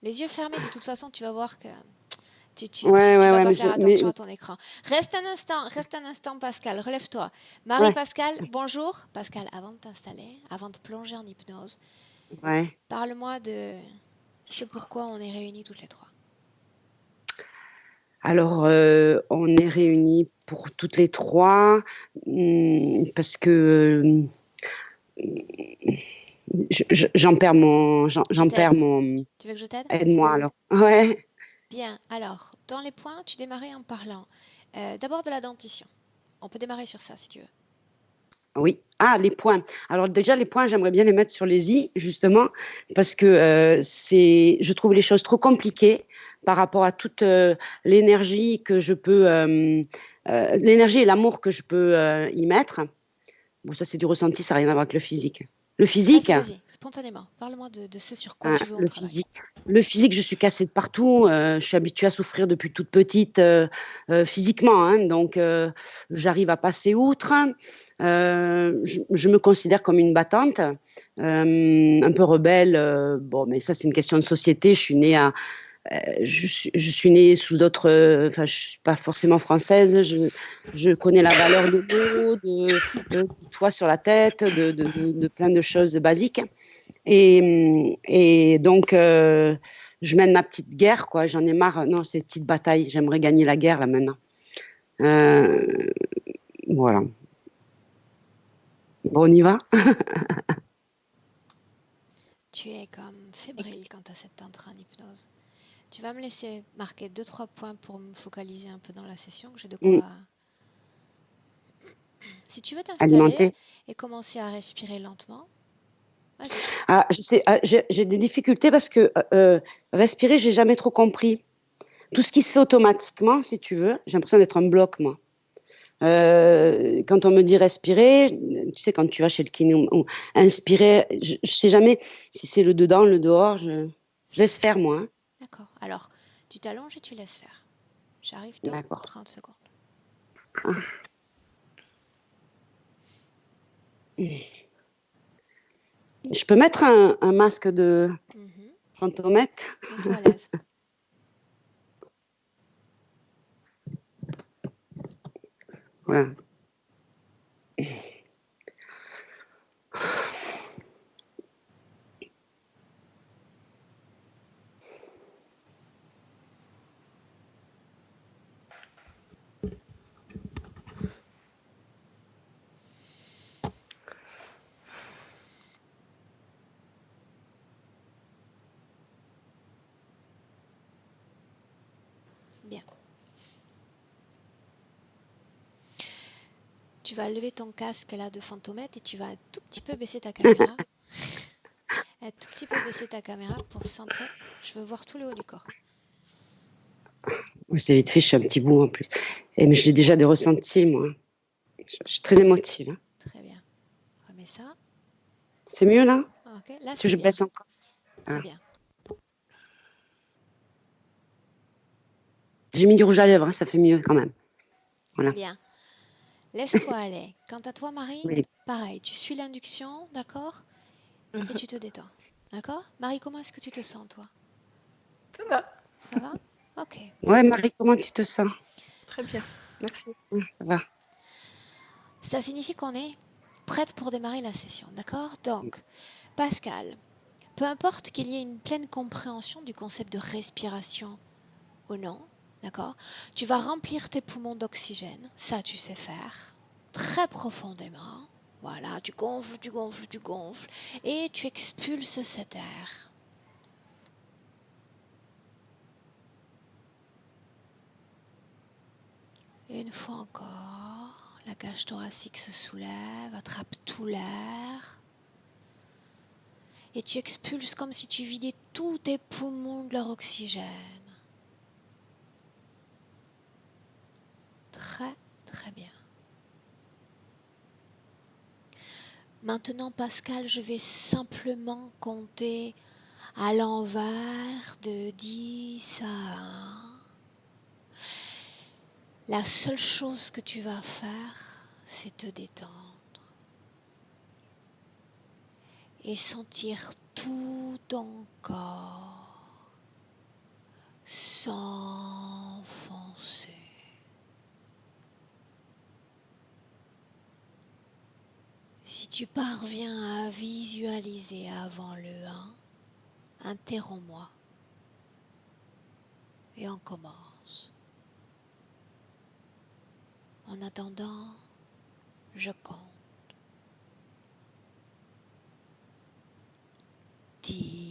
Les yeux fermés, de toute façon, tu vas voir que Ouais, tu ouais, vas ouais, pas mais faire attention à ton écran. Reste un instant, Pascal, relève-toi. ouais, Marie-Pascal, bonjour. Pascal, avant de t'installer, avant de plonger en hypnose, ouais. parle-moi de ce pourquoi on est réunis toutes les trois. Alors, on est réunis pour toutes les trois parce que Je j'en perds t'aide. mon. Tu veux que je t'aide? Aide-moi alors. Ouais. Bien, alors, dans les points, tu démarrais en parlant d'abord de la dentition. On peut démarrer sur ça si tu veux. Oui. Ah, les points. Alors déjà, les points, j'aimerais bien les mettre sur les i, justement, parce que je trouve les choses trop compliquées par rapport à toute l'énergie que je peux, l'énergie et l'amour que je peux y mettre. Bon, ça, c'est du ressenti, ça n'a rien à voir avec le physique. Le physique, Vas-y, spontanément. Parle-moi de ce sur quoi hein, tu veux on travaille. le physique, je suis cassée de partout. Je suis habituée à souffrir depuis toute petite physiquement, hein, donc j'arrive à passer outre. Je me considère comme une battante, un peu rebelle. Bon, mais ça, c'est une question de société. Je suis née sous d'autres. Enfin, je suis pas forcément française. Je connais la valeur de l'eau, du toit sur la tête, de plein de choses basiques. Et donc, je mène ma petite guerre, quoi. J'en ai marre. Non, ces petites batailles. J'aimerais gagner la guerre, là, maintenant. Euh, voilà. Bon, on y va? Tu es comme fébrile quand tu as cette entrée en hypnose. Tu vas me laisser marquer deux trois points pour me focaliser un peu dans la session, que j'ai de quoi. Si tu veux t'installer Alimenter. et commencer à respirer lentement, vas-y. Ah, je sais, j'ai des difficultés parce que respirer, j'ai jamais trop compris. Tout ce qui se fait automatiquement, si tu veux, j'ai l'impression d'être un bloc, moi. Quand on me dit respirer, tu sais, quand tu vas chez le kiné, inspirer, je sais jamais si c'est le dedans, le dehors, je laisse faire, moi, hein. D'accord. Alors, tu t'allonges et tu laisses faire. J'arrive dans D'accord. 30 secondes. Ah. Je peux mettre un masque de Mhm. fantomètre? Mets-toi à l'aise. Voilà. Bien. Tu vas lever ton casque là de fantomètre et tu vas un tout petit peu baisser ta caméra. Un tout petit peu baisser ta caméra pour se centrer. Je veux voir tout le haut du corps. Oui, c'est vite fait, je suis un petit bout en plus. Mais j'ai déjà des ressentis, moi. Je suis très émotive, hein. Très bien. Remets ça. C'est mieux, là? Ok, là Tu veux que c'est je bien. baisse encore? C'est Ah. bien. J'ai mis du rouge à lèvres, hein, ça fait mieux quand même. Voilà. Bien. Laisse-toi aller. Quant à toi, Marie, Oui. pareil. Tu suis l'induction, d'accord? Et tu te détends. D'accord? Marie, comment est-ce que tu te sens, toi? Ça va, Ça va? Ok. Ouais, Marie, comment tu te sens? très bien. Merci. Ça va. Ça signifie qu'on est prête pour démarrer la session, d'accord? Donc, Pascal, peu importe qu'il y ait une pleine compréhension du concept de respiration ou non, d'accord? Tu vas remplir tes poumons d'oxygène, ça tu sais faire, très profondément. Voilà, tu gonfles, tu gonfles, tu gonfles, et tu expulses cet air. Et une fois encore, la cage thoracique se soulève, attrape tout l'air, et tu expulses comme si tu vidais tous tes poumons de leur oxygène. Très, très bien. Maintenant, Pascal, je vais simplement compter à l'envers de 10 à 1. La seule chose que tu vas faire, c'est te détendre et sentir tout ton corps tu parviens à visualiser avant le 1, interromps-moi et on commence. En attendant, je compte. 10.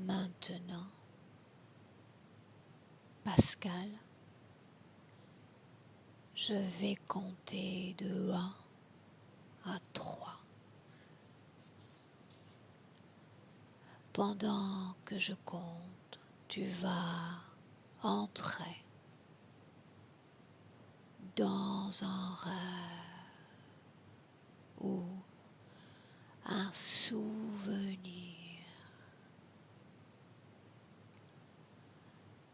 Maintenant, Pascal, je vais compter de 1 à 3. Pendant que je compte, tu vas entrer dans un rêve ou un souvenir.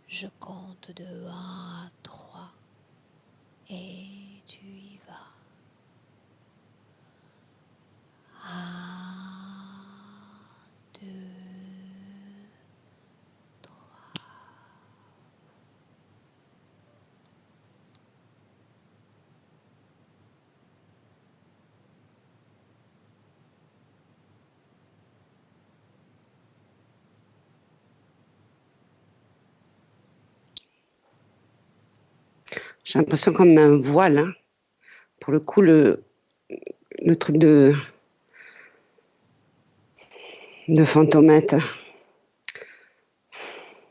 Je compte de 1 à 3 et tu y vas. 1, 2, 3. J'ai l'impression comme un voile, hein. Pour le coup, le truc de de Fantomètre.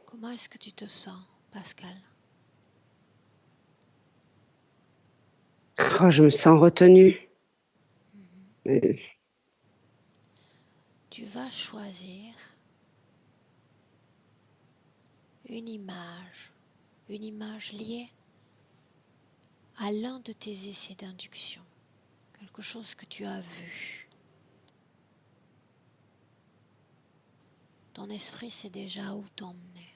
Comment est-ce que tu te sens, Pascal? Oh, je me sens retenue. Tu vas choisir une image liée à l'un de tes essais d'induction, quelque chose que tu as vu. Ton esprit sait déjà où t'emmener.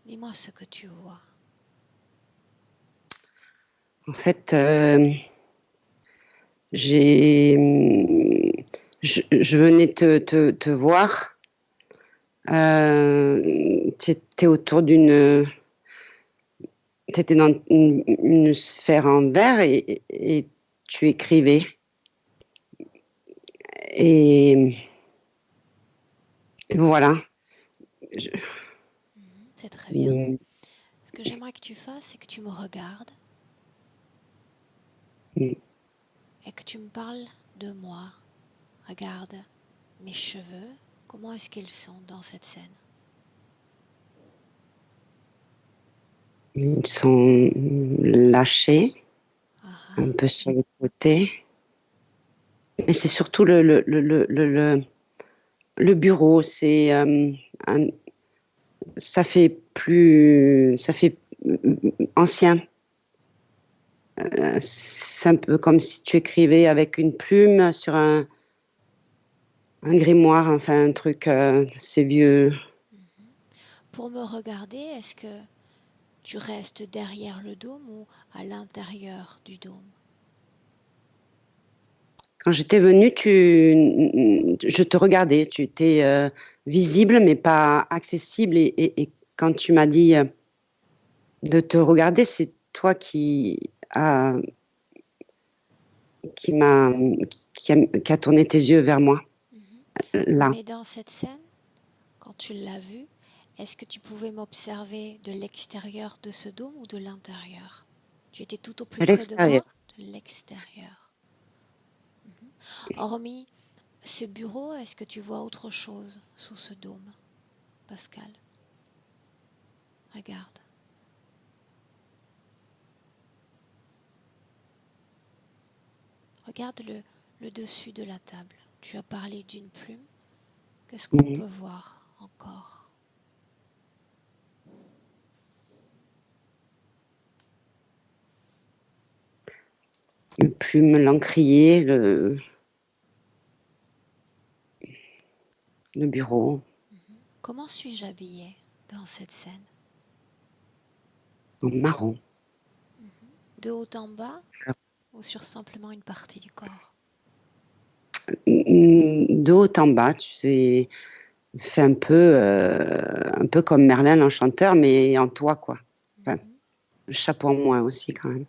Dis-moi ce que tu vois. En fait, je venais te voir. T'étais autour d'une... T'étais dans une sphère en verre et tu écrivais. Et voilà. C'est très bien. Ce que j'aimerais que tu fasses, c'est que tu me regardes et que tu me parles de moi. Regarde mes cheveux. Comment est-ce qu'ils sont dans cette scène? Ils sont lâchés, Ah, un peu sur le côté. Mais c'est surtout le bureau. Ça fait ancien. C'est un peu comme si tu écrivais avec une plume sur un grimoire, enfin un truc, c'est vieux. pour me regarder, est-ce que tu restes derrière le dôme ou à l'intérieur du dôme? Quand j'étais venue, je te regardais, tu étais visible mais pas accessible et quand tu m'as dit de te regarder, c'est toi a, qui m'a, qui a tourné tes yeux vers moi, là. Mais dans cette scène, quand tu l'as vue, est-ce que tu pouvais m'observer de l'extérieur de ce dôme ou de l'intérieur? Tu étais tout au plus À près de l'extérieur. moi? De l'extérieur. Hormis ce bureau, est-ce que tu vois autre chose sous ce dôme, Pascal? Regarde. Regarde le dessus de la table. Tu as parlé d'une plume. Qu'est-ce qu'on peut voir encore? Une plume, l'encrier, le bureau. Comment suis-je habillée dans cette scène? En marron. De haut en bas ou sur simplement une partie du corps? De haut en bas, tu sais, fait un peu comme Merlin l'Enchanteur, mais en toi, quoi. Enfin, le chapeau en moins aussi, quand même.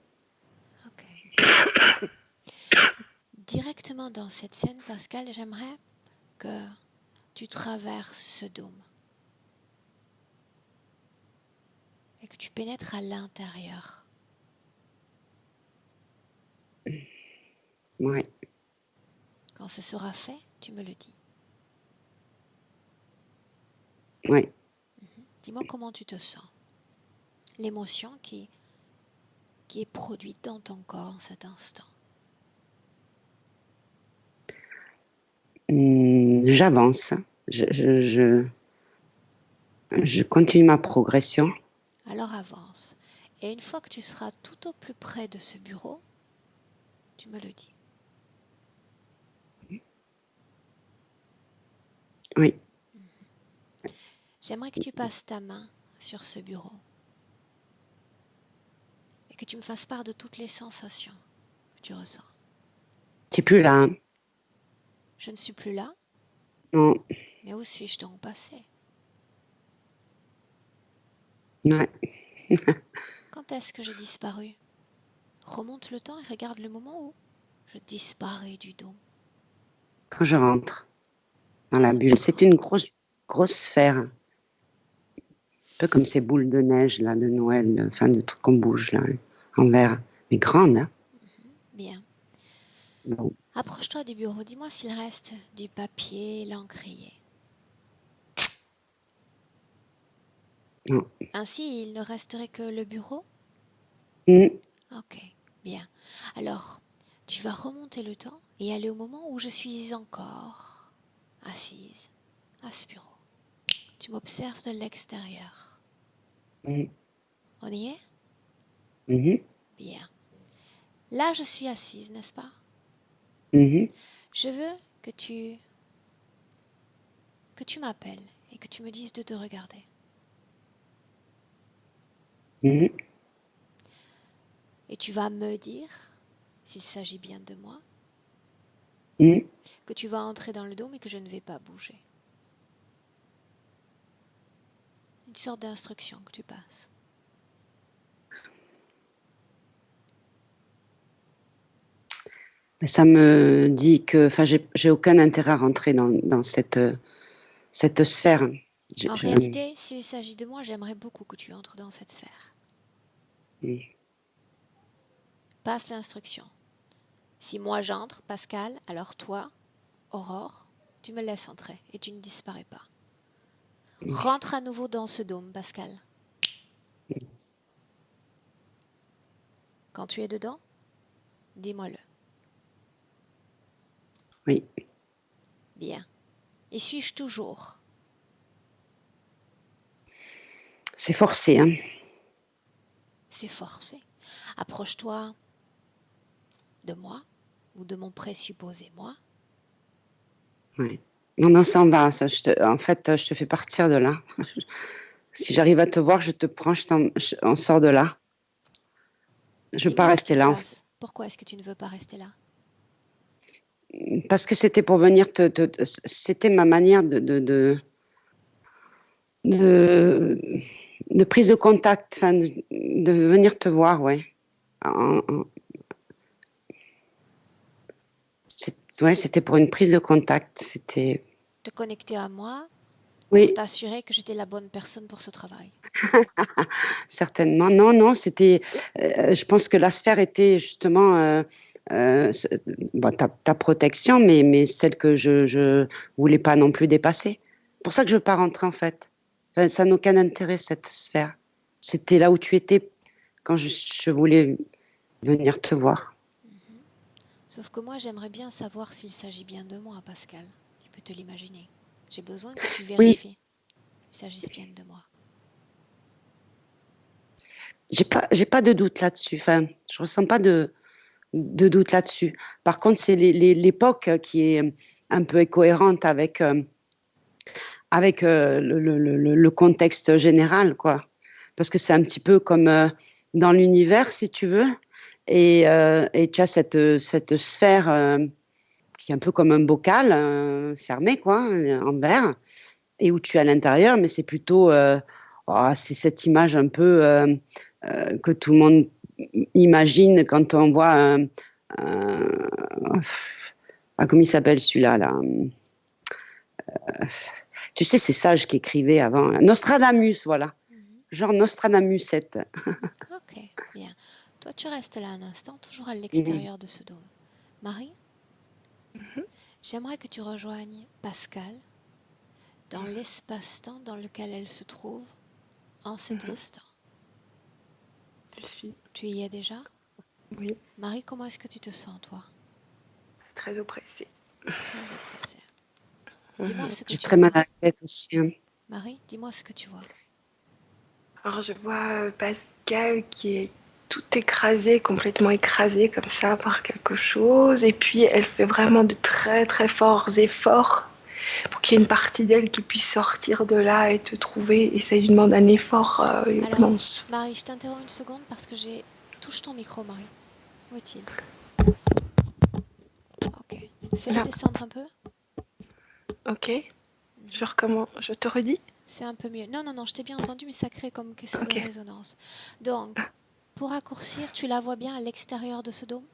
Ok. Directement dans cette scène, Pascal, j'aimerais que tu traverses ce dôme et que tu pénètres à l'intérieur. Ouais. Quand ce sera fait, tu me le dis. Ouais. Dis-moi comment tu te sens. L'émotion qui est produite dans ton corps en cet instant. J'avance. Je continue ma progression. Alors avance. Et une fois que tu seras tout au plus près de ce bureau, tu me le dis. Oui. J'aimerais que tu passes ta main sur ce bureau et que tu me fasses part de toutes les sensations que tu ressens. Tu n'es plus là, hein? Je ne suis plus là, Non. mais où suis-je donc passé? Ouais. Quand est-ce que j'ai disparu? Remonte le temps et regarde le moment où je disparais du dôme. Quand je rentre dans la bulle, c'est une grosse sphère. Un peu comme ces boules de neige là de Noël, enfin de trucs qu'on bouge là, en verre, mais grande. Hein. Bien. Bon. Approche-toi du bureau. Dis-moi s'il reste du papier, l'encrier. Non. Ainsi, il ne resterait que le bureau? Mm. Ok, bien. Alors, tu vas remonter le temps et aller au moment où je suis encore assise à ce bureau. Tu m'observes de l'extérieur. Mm. On y est? Mhm. Bien. Là, je suis assise, n'est-ce pas? Mhm. Je veux que tu m'appelles et que tu me dises de te regarder. Mhm. Et tu vas me dire, s'il s'agit bien de moi, Mm. que tu vas entrer dans le dôme et que je ne vais pas bouger. Une sorte d'instruction que tu passes. Mais ça me dit que, enfin, j'ai aucun intérêt à rentrer dans cette sphère. En réalité, s'il s'agit de moi, j'aimerais beaucoup que tu entres dans cette sphère. Mm. Passe l'instruction. Si moi j'entre, Pascal, alors toi, Aurore, tu me laisses entrer et tu ne disparais pas. Rentre à nouveau dans ce dôme, Pascal. Quand tu es dedans, dis-moi-le. Oui. Bien. Y suis-je toujours? C'est forcé, hein. C'est forcé. Approche-toi de moi ou de mon présupposé moi. Ouais. Non, mais on s'en va. Ça, en fait, je te fais partir de là. Si j'arrive à te voir, je te prends, on sort de là. Je ne veux pas Dis-moi ce qui rester se là, en fait. passe. Pourquoi est-ce que tu ne veux pas rester là? Parce que c'était pour venir c'était ma manière de, de prise de contact, enfin, de venir te voir, ouais. En- en- ouais, c'était pour une prise de contact. C'était, Te connecter à moi pour oui, t'assurer que j'étais la bonne personne pour ce travail. certainement. Non, non, c'était. Je pense que la sphère était justement bon, ta protection, mais celle que je voulais pas non plus dépasser. Pour ça que je veux pas rentrer en fait. Enfin, ça n'a aucun intérêt cette sphère. C'était là où tu étais quand je voulais venir te voir. Sauf que moi, j'aimerais bien savoir s'il s'agit bien de moi, Pascal. Tu peux te l'imaginer. J'ai besoin que tu Oui, vérifies qu'il s'agisse bien de moi. j'ai pas de doute là-dessus. Enfin, je ressens pas de doute là-dessus. Par contre, c'est l'époque qui est un peu incohérente avec le contexte général, quoi. Parce que c'est un petit peu comme dans l'univers, si tu veux, et tu as cette sphère qui est un peu comme un bocal fermé, quoi, en verre, et où tu es à l'intérieur, mais c'est plutôt, c'est cette image un peu que tout le monde imagine quand on voit comment il s'appelle celui-là, là. Tu sais, c'est Sage qui écrivait avant. Nostradamus, voilà. Mhm. Genre Nostradamusette. Ok, bien. Toi, tu restes là un instant, toujours à Mhm. l'extérieur de ce dôme. Marie, j'aimerais que tu rejoignes Pascal dans l'espace-temps dans lequel elle se trouve en cet instant. Je suis, Tu y es déjà? oui, Marie, comment est-ce que tu te sens, toi? très oppressée. Très oppressée. Dis-moi ce que J'ai tu très mal vois. à la tête aussi, hein. Marie, dis-moi ce que tu vois. Alors je vois Pascal qui est tout écrasé, complètement écrasé comme ça par quelque chose. Et puis elle fait vraiment de très très forts efforts pour qu'il y ait une partie d'elle qui puisse sortir de là et te trouver. Et ça lui demande un effort Alors, immense. Marie, je t'interromps une seconde parce que j'ai... Touche ton micro, Marie. Où est-il? Ok. Fais-le Là, descendre un peu. ok. Je te redis. C'est un peu mieux. Non, non, non, je t'ai bien entendu, mais ça crée comme quelque chose de Ok. résonance. Donc, pour raccourcir, tu la vois bien à l'extérieur de ce dôme?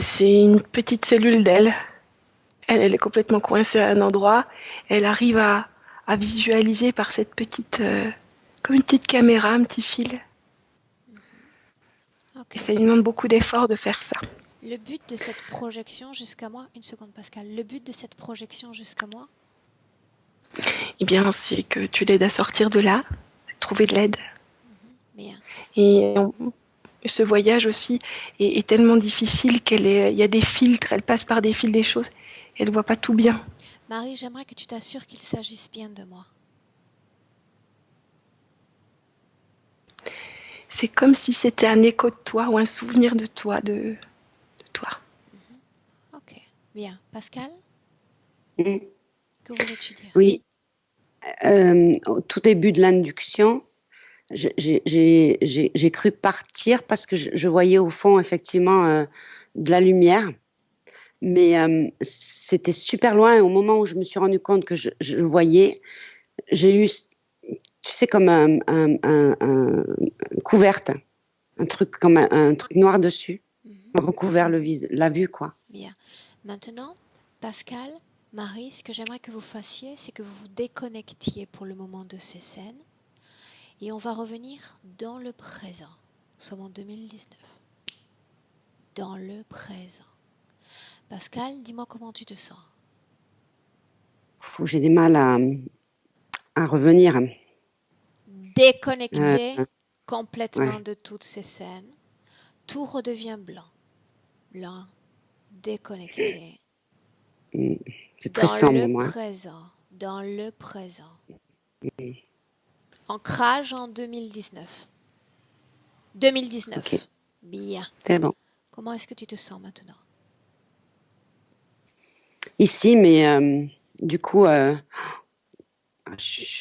C'est une petite cellule d'elle. Elle est complètement coincée à un endroit. Elle arrive à visualiser par cette petite, comme une petite caméra, un petit fil. Ok. Et ça lui demande beaucoup d'efforts de faire ça. Le but de cette projection jusqu'à moi, une seconde Pascal, le but de cette projection jusqu'à moi, Eh bien, c'est que tu l'aides à sortir de là, trouver de l'aide. bien, Et ce voyage aussi est tellement difficile il y a des filtres, elle passe par des fils des choses. Elle ne voit pas tout bien. Marie, j'aimerais que tu t'assures qu'il s'agisse bien de moi. C'est comme si c'était un écho de toi ou un souvenir de toi, de toi. Ok, bien. Pascal, Mm. que voulais-tu dire? Oui, au tout début de l'induction, j'ai cru partir parce que je voyais au fond effectivement de la lumière, mais c'était super loin. Et au moment où je me suis rendu compte que je voyais, j'ai eu, tu sais, comme un couverte, un truc comme un truc noir dessus, recouvert la vue, quoi. Bien. Maintenant, Pascal, Marie, ce que j'aimerais que vous fassiez, c'est que vous vous déconnectiez pour le moment de ces scènes et on va revenir dans le présent. Nous sommes en 2019. Dans le présent. Pascal, dis-moi comment tu te sens. J'ai des mal à revenir. Déconnecté complètement Ouais, de toutes ces scènes. Tout redevient blanc. Blanc, déconnecté. c'est très Dans sombre, le moi. présent. Dans le présent. Ancrage en 2019. 2019. Ok, Bien. c'est bon. Comment est-ce que tu te sens maintenant? Ici, mais du coup, je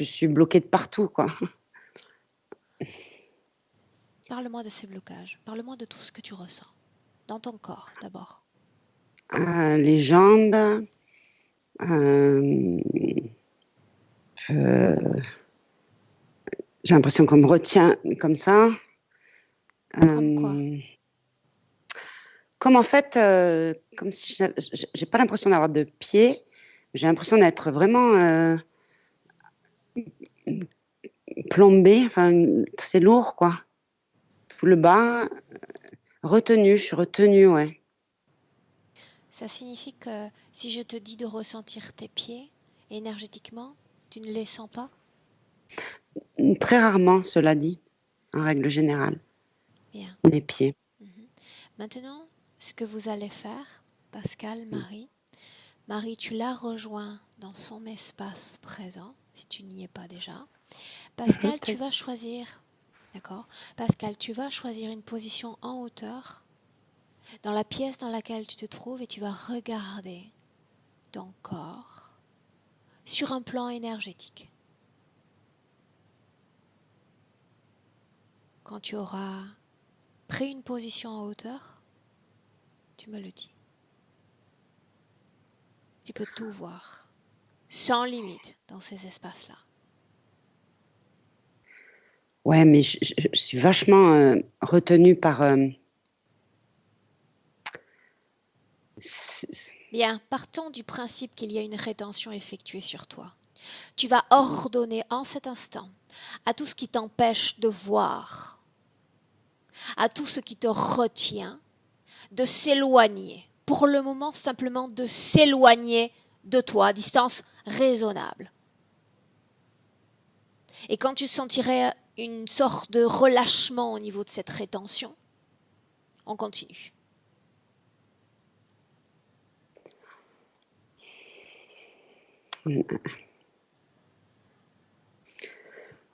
suis bloquée de partout, quoi. Parle-moi de ces blocages. Parle-moi de tout ce que tu ressens. Dans ton corps, d'abord. Les jambes, euh, euh, j'ai l'impression qu'on me retient comme ça. Comme quoi? Comme en fait, comme si j'ai pas l'impression d'avoir de pieds, j'ai l'impression d'être vraiment plombée. Enfin, c'est lourd, quoi. Tout le bas, retenu, je suis retenue, ouais. Ça signifie que si je te dis de ressentir tes pieds énergétiquement, tu ne les sens pas? Très rarement, cela dit, en règle générale, Bien. les pieds. Maintenant, ce que vous allez faire, Pascal, Marie, Marie, tu l'as rejoint dans son espace présent, si tu n'y es pas déjà. Pascal, tu vas choisir, d'accord? Pascal, tu vas choisir une position en hauteur dans la pièce dans laquelle tu te trouves et tu vas regarder ton corps sur un plan énergétique. Quand tu auras pris une position en hauteur, tu me le dis. Tu peux tout voir, sans limite, dans ces espaces-là. Ouais, mais je suis vachement retenue par. Bien, partons du principe qu'il y a une rétention effectuée sur toi. Tu vas ordonner en cet instant à tout ce qui t'empêche de voir, à tout ce qui te retient, de s'éloigner. Pour le moment, simplement de s'éloigner de toi à distance raisonnable. Et quand tu sentirais une sorte de relâchement au niveau de cette rétention, on continue.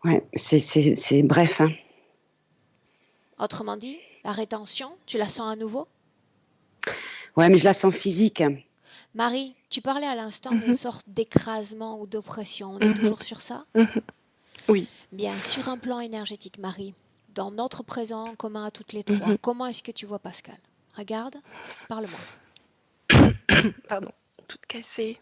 Ouais, c'est bref, hein. Autrement dit, la rétention, tu la sens à nouveau? Ouais, mais je la sens physique. Marie, tu parlais à l'instant d'une sorte d'écrasement ou d'oppression. On est toujours sur ça? Oui. Bien, sur un plan énergétique, Marie, dans notre présent commun à toutes les trois, comment est-ce que tu vois Pascal? Regarde, parle-moi. Pardon. Toute cassée.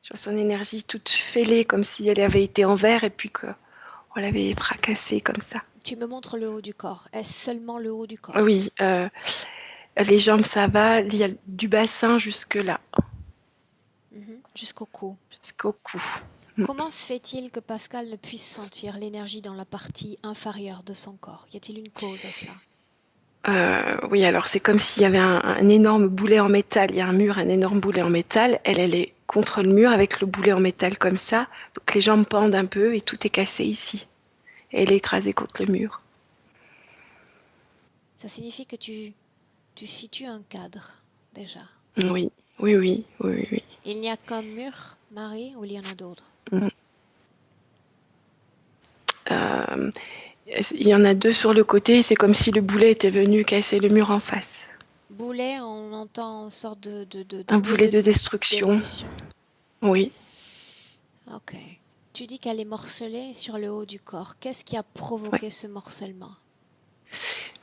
Je vois son énergie toute fêlée, comme si elle avait été en verre et puis qu'on l'avait fracassée comme ça. Tu me montres le haut du corps. Est-ce seulement le haut du corps? Oui, les jambes, ça va. Il y a du bassin jusque là, Jusqu'au cou. jusqu'au cou. Comment se fait-il que Pascal ne puisse sentir l'énergie dans la partie inférieure de son corps? Y a-t-il une cause à cela? Oui, alors c'est comme s'il y avait un énorme boulet en métal. Il y a un mur, un énorme boulet en métal. Elle est contre le mur avec le boulet en métal comme ça. Donc les jambes pendent un peu et tout est cassé ici. Et elle est écrasée contre le mur. Ça signifie que tu situes un cadre, déjà. Oui, oui, oui, oui, oui. Il n'y a qu'un mur, Marie, ou il y en a d'autres? Mm. Il y en a deux sur le côté. C'est comme si le boulet était venu casser le mur en face. Boulet, on entend une sorte de Un boule boulet de destruction. démolition. Oui. Ok. Tu dis qu'elle est morcelée sur le haut du corps. Qu'est-ce qui a Ouais. provoqué ce morcellement?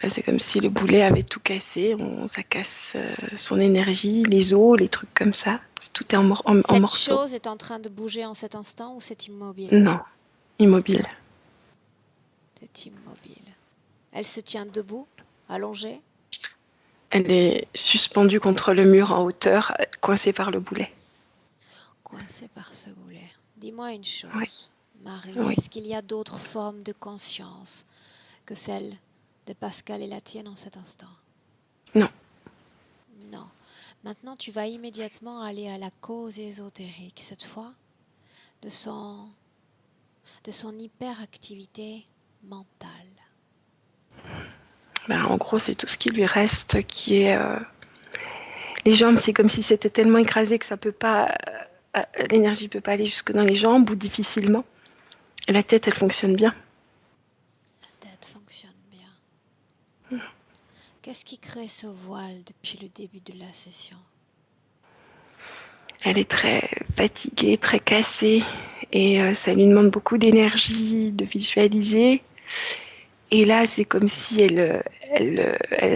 C'est comme si le boulet avait tout cassé. Ça casse son énergie, les os, les trucs comme ça. Tout est en Cette morceaux. chose est en train de bouger en cet instant ou c'est immobile? Non, immobile. C'est immobile. Elle se tient debout, allongée? Elle est suspendue contre le mur en hauteur, coincée par le boulet. Coincée par ce boulet. Dis-moi une Oui, chose, Marie. oui. Est-ce qu'il y a d'autres formes de conscience que celle de Pascal et la tienne en cet instant? Non. Non. Maintenant, tu vas immédiatement aller à la cause ésotérique, cette fois, de son hyperactivité mentale. En gros, c'est tout ce qui lui reste qui est... Les jambes, c'est comme si c'était tellement écrasé que ça peut pas... l'énergie peut pas aller jusque dans les jambes ou difficilement. Et la tête, elle fonctionne bien. La tête fonctionne bien. Qu'est-ce qui crée ce voile depuis le début de la session? Elle est très fatiguée, très cassée. Et ça lui demande beaucoup d'énergie, de visualiser. Et là, c'est comme si elle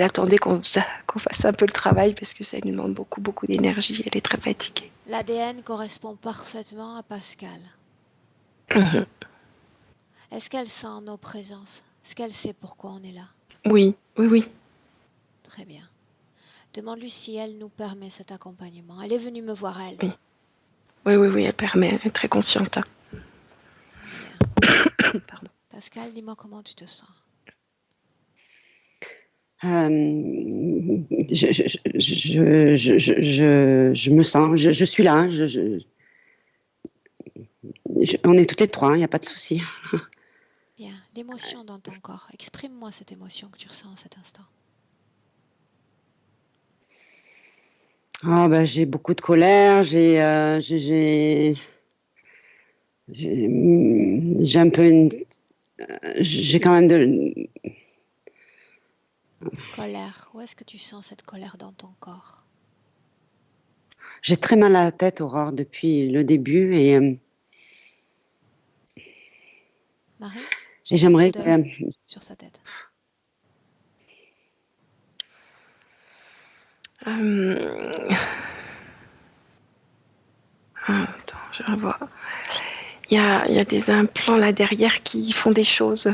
attendait qu'on fasse un peu le travail parce que ça lui demande beaucoup, beaucoup d'énergie. Elle est très fatiguée. L'ADN correspond parfaitement à Pascal. Mhm. Est-ce qu'elle sent nos présences? Est-ce qu'elle sait pourquoi on est là? Oui, oui, oui. Très bien. Demande-lui si elle nous permet cet accompagnement. Elle est venue me voir, elle. Oui, oui, oui, oui, elle permet, elle est très consciente. Hein. Bien. Pardon. Pascal, dis-moi comment tu te sens. Je me sens, je suis là, hein, on est toutes les trois, il n'y a pas de souci. Bien. L'émotion dans ton corps. Exprime-moi cette émotion que tu ressens en cet instant. Ah ben, j'ai beaucoup de colère, j'ai un peu j'ai quand même de Colère. Où est-ce que tu sens cette colère dans ton corps? j'ai très mal à la tête, Aurore, depuis le début et Marie, et jette un coup j'aimerais d'œil sur sa tête. Attends, je revois. Il y a des implants là derrière qui font des choses,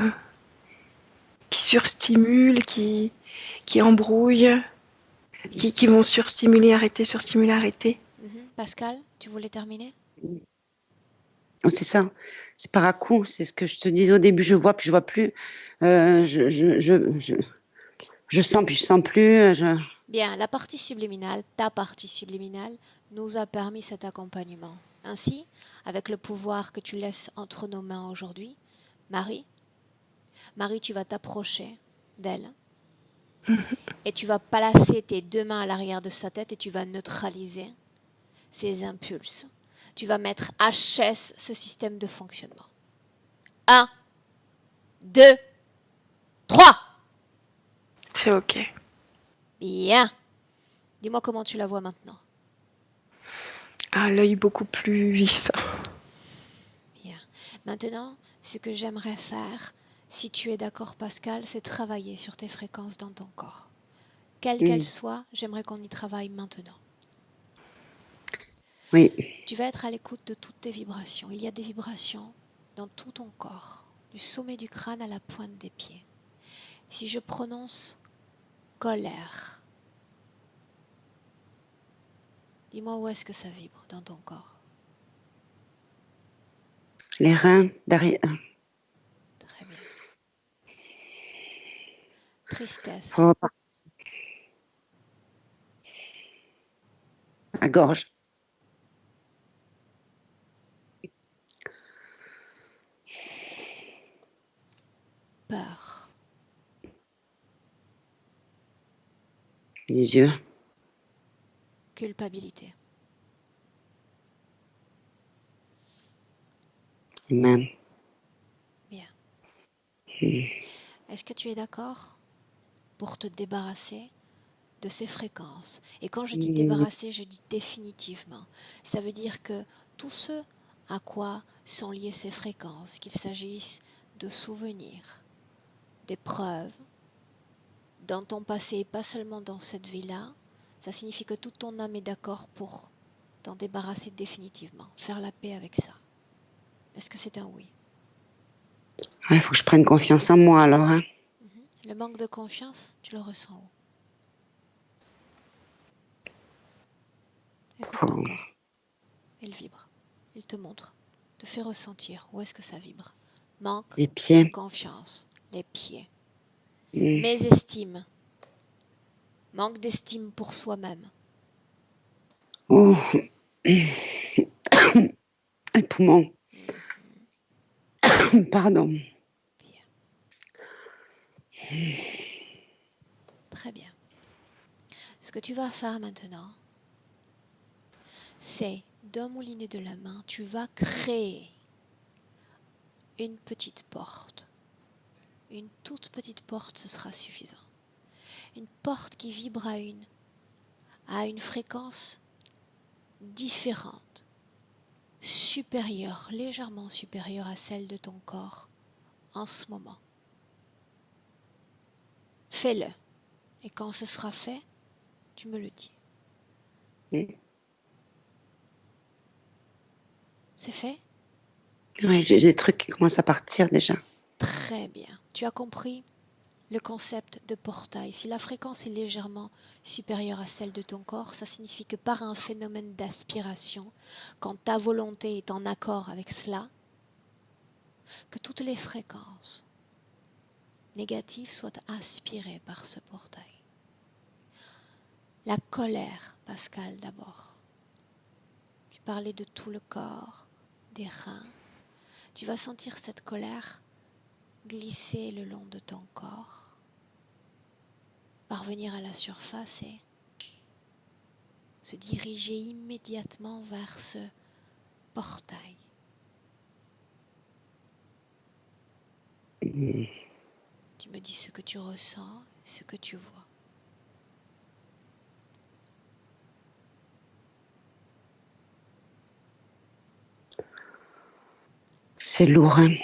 qui surstimulent, qui embrouillent, qui vont surstimuler, arrêter. Pascal, tu voulais terminer? oh, c'est ça, c'est par à coup, c'est ce que je te disais au début, je vois puis je vois plus, je sens puis je sens plus, Bien, la partie subliminale, ta partie subliminale, nous a permis cet accompagnement. Ainsi, avec le pouvoir que tu laisses entre nos mains aujourd'hui, Marie, tu vas t'approcher d'elle et tu vas placer tes deux mains à l'arrière de sa tête et tu vas neutraliser ses impulses. Tu vas mettre HS ce système de fonctionnement. 1, 2, 3. C'est ok. Bien. Dis-moi comment tu la vois maintenant. L'œil beaucoup plus vif. Bien. Maintenant, ce que j'aimerais faire, si tu es d'accord Pascal, c'est travailler sur tes fréquences dans ton corps. Quelles qu'elles soient, j'aimerais qu'on y travaille maintenant. oui. Tu vas être à l'écoute de toutes tes vibrations. Il y a des vibrations dans tout ton corps, du sommet du crâne à la pointe des pieds. Si je prononce colère, dis-moi où est-ce que ça vibre dans ton corps. Les reins derrière. Très bien. Tristesse. Oh, la gorge. Peur. Les yeux. Culpabilité. Les mains. Bien. Mm. Est-ce que tu es d'accord pour te débarrasser de ces fréquences? Et quand je dis débarrasser, je dis définitivement. Ça veut dire que tout ce à quoi sont liées ces fréquences, qu'il s'agisse de souvenirs, d'épreuves, dans ton passé et pas seulement dans cette vie-là, ça signifie que toute ton âme est d'accord pour t'en débarrasser définitivement, faire la paix avec ça. Est-ce que c'est un oui? Il faut que je prenne confiance en moi alors. Hein. Le manque de confiance, tu le ressens où? Écoute ton corps. Il vibre. Il te montre, te fait ressentir où est-ce que ça vibre. Manque Les pieds. de confiance, les pieds. Mm. Mésestime. Manque d'estime pour soi-même. Oh. Les poumons. Pardon. Bien. Très bien. Ce que tu vas faire maintenant, c'est d'un moulinet de la main, tu vas créer une petite porte. Une toute petite porte, ce sera suffisant. Une porte qui vibre à une fréquence différente, supérieure, légèrement supérieure à celle de ton corps en ce moment. Fais-le. Et quand ce sera fait, tu me le dis. Mm. C'est fait? Ouais, j'ai des trucs qui commencent à partir déjà. Très bien. Tu as compris le concept de portail. Si la fréquence est légèrement supérieure à celle de ton corps, ça signifie que par un phénomène d'aspiration, quand ta volonté est en accord avec cela, que toutes les fréquences négatives soient aspirées par ce portail. La colère, Pascal, d'abord. Tu parlais de tout le corps, des reins. Tu vas sentir cette colère glisser le long de ton corps, parvenir à la surface et se diriger immédiatement vers ce portail. Mm. Tu me dis ce que tu ressens, ce que tu vois. C'est lourd. Hein.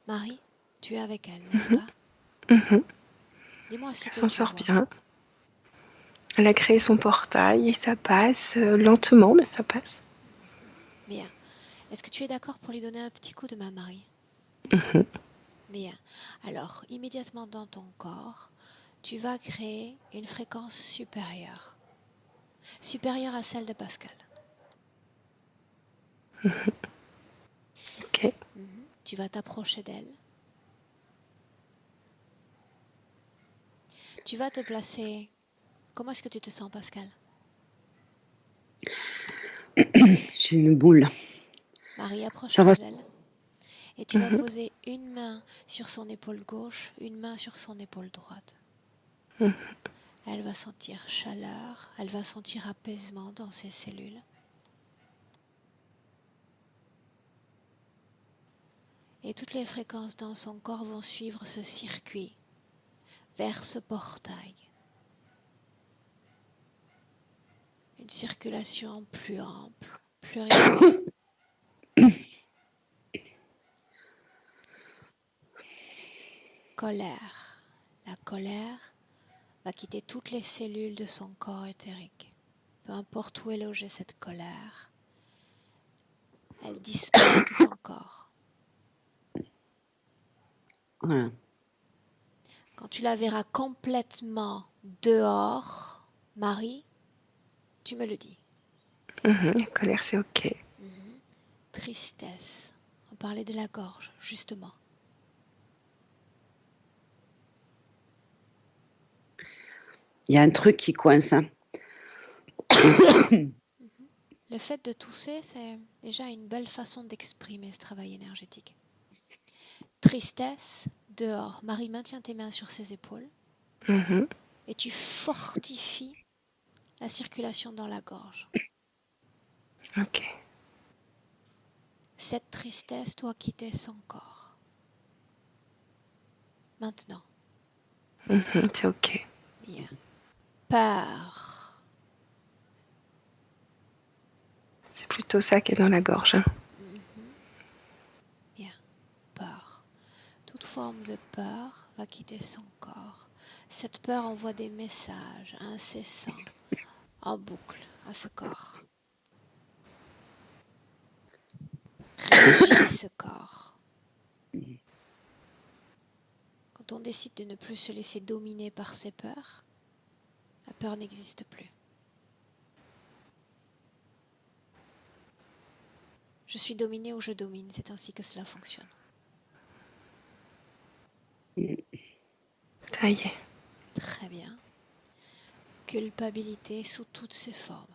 Marie, tu es avec elle, n'est-ce pas? Dis-moi ce Elle que s'en tu sort vois. bien. Elle a créé son portail et ça passe lentement, mais ça passe. Bien. Est-ce que tu es d'accord pour lui donner un petit coup de main, Marie? Bien. Alors, immédiatement dans ton corps, tu vas créer une fréquence supérieure. Supérieure à celle de Pascal. Ok. Tu vas t'approcher d'elle. Tu vas te placer. Comment est-ce que tu te sens, Pascal? J'ai une boule. Marie, Ça va. approche-toi d'elle. Et tu vas poser une main sur son épaule gauche, une main sur son épaule droite. Elle va sentir chaleur, elle va sentir apaisement dans ses cellules. Et toutes les fréquences dans son corps vont suivre ce circuit vers ce portail. Une circulation plus ample, plus rythmée. Colère. La colère va quitter toutes les cellules de son corps éthérique. Peu importe où est logée cette colère, elle disparaît de son corps. Voilà. Quand tu la verras complètement dehors, Marie, tu me le dis. La colère, c'est ok. Tristesse. On parlait de la gorge, justement. Il y a un truc qui coince. Hein. Le fait de tousser, c'est déjà une belle façon d'exprimer ce travail énergétique. Tristesse, dehors. Marie, maintiens tes mains sur ses épaules et tu fortifies la circulation dans la gorge. Ok. Cette tristesse doit quitter son corps. Maintenant. C'est ok. Bien. Peur. C'est plutôt ça qui est dans la gorge. Hein. Bien. Peur. Toute forme de peur va quitter son corps. Cette peur envoie des messages incessants, en boucle, à ce corps. Régis ce corps. Quand on décide de ne plus se laisser dominer par ses peurs, la peur n'existe plus. Je suis dominé ou je domine, c'est ainsi que cela fonctionne. Ça y est. Très bien. Culpabilité sous toutes ses formes.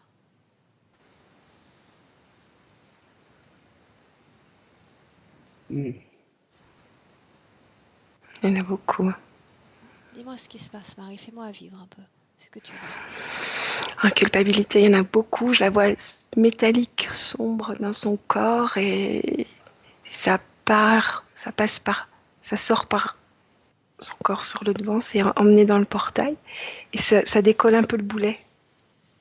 Il y en a beaucoup. Dis-moi ce qui se passe, Marie. Fais-moi vivre un peu ce que tu vois. En culpabilité, il y en a beaucoup. Je la vois métallique, sombre dans son corps et ça passe par, ça sort par son corps sur le devant, c'est emmené dans le portail et ça décolle un peu le boulet.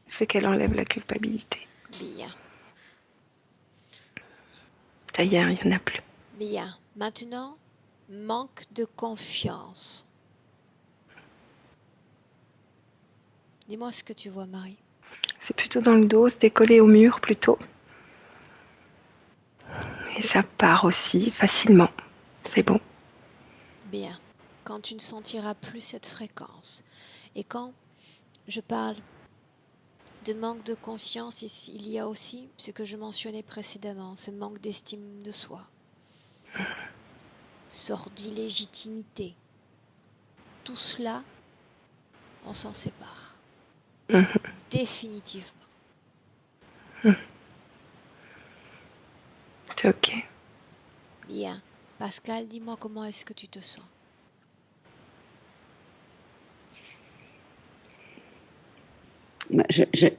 Fait qu'elle enlève la culpabilité. Bien. D'ailleurs, il n'y en a plus. Bien. Maintenant, manque de confiance. Dis-moi ce que tu vois, Marie. C'est plutôt dans le dos, c'est décollé au mur plutôt. Et ça part aussi facilement. C'est bon. Bien. Quand tu ne sentiras plus cette fréquence. Et quand je parle de manque de confiance, il y a aussi ce que je mentionnais précédemment, ce manque d'estime de soi. Sorte d'illégitimité. Tout cela, on s'en sépare. Définitivement. C'est ok. Bien. Pascal, dis-moi comment est-ce que tu te sens?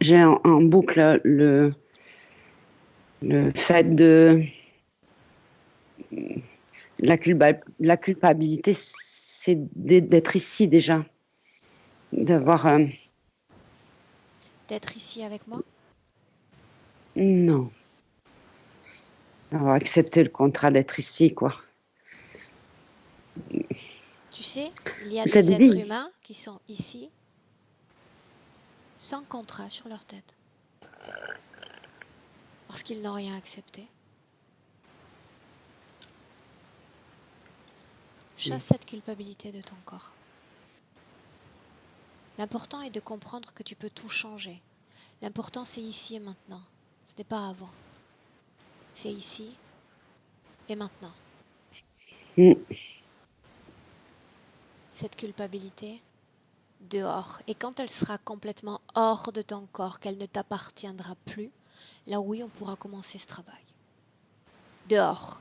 J'ai en boucle le fait de la culpabilité, c'est d'être ici déjà, d'avoir D'être ici avec moi? non, d'avoir accepté le contrat d'être ici, quoi. Tu sais, il y a Cette des êtres vie. humains qui sont ici sans contrat sur leur tête. Parce qu'ils n'ont rien accepté. Chasse cette culpabilité de ton corps. L'important est de comprendre que tu peux tout changer. L'important, c'est ici et maintenant. Ce n'est pas avant. C'est ici et maintenant. Cette culpabilité, dehors. Et quand elle sera complètement hors de ton corps, qu'elle ne t'appartiendra plus, là oui, on pourra commencer ce travail. Dehors.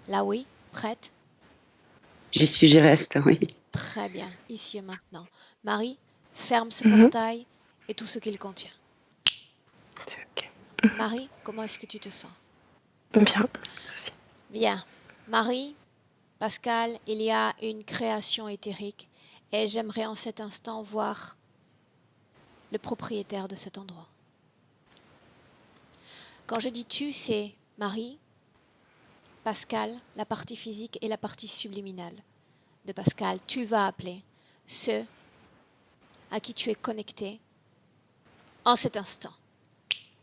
Là oui, prête? J'y suis, j'y reste, oui. Très bien, ici et maintenant. Marie, ferme ce portail et tout ce qu'il contient. C'est ok. Marie, comment est-ce que tu te sens? Bien. Bien. Marie, Pascal, il y a une création éthérique et j'aimerais en cet instant voir le propriétaire de cet endroit. Quand je dis tu, c'est Marie, Pascal, la partie physique et la partie subliminale de Pascal. Tu vas appeler ceux à qui tu es connecté en cet instant.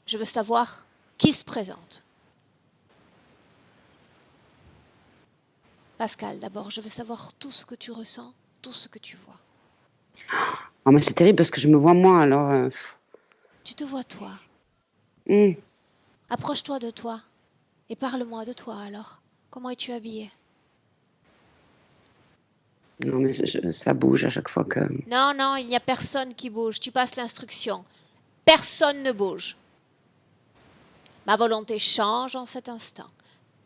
Je veux savoir qui se présente. Pascal, d'abord, je veux savoir tout ce que tu ressens, tout ce que tu vois. Oh, mais c'est terrible parce que je me vois moi, alors... Tu te vois toi. Approche-toi de toi et parle-moi de toi alors. Comment es-tu habillée? Non, mais ça bouge à chaque fois que... Non, non, il n'y a personne qui bouge. Tu passes l'instruction. Personne ne bouge. Ma volonté change en cet instant.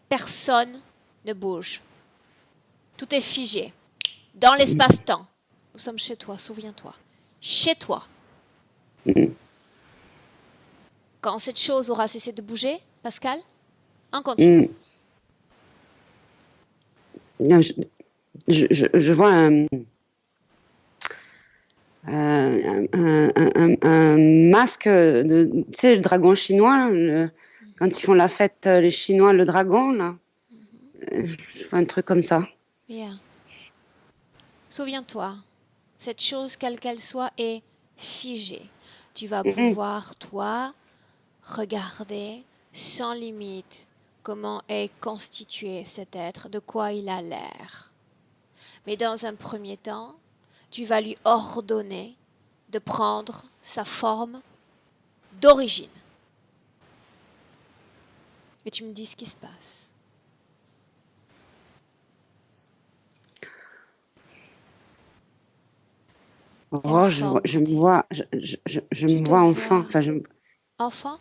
Personne ne bouge. Tout est figé. Dans l'espace-temps. Nous sommes chez toi, souviens-toi. Chez toi. Quand cette chose aura cessé de bouger, Pascal, on continue. Non, je vois un masque de, tu sais, le dragon chinois, quand ils font la fête, les Chinois, le dragon, là. Je vois un truc comme ça. Bien. Souviens-toi, cette chose, quelle qu'elle soit, est figée. Tu vas pouvoir, toi, regarder sans limite comment est constitué cet être, de quoi il a l'air. Mais dans un premier temps, tu vas lui ordonner de prendre sa forme d'origine. Et tu me dis ce qui se passe. Oh, je me vois, je me vois enfant. Enfin, enfant?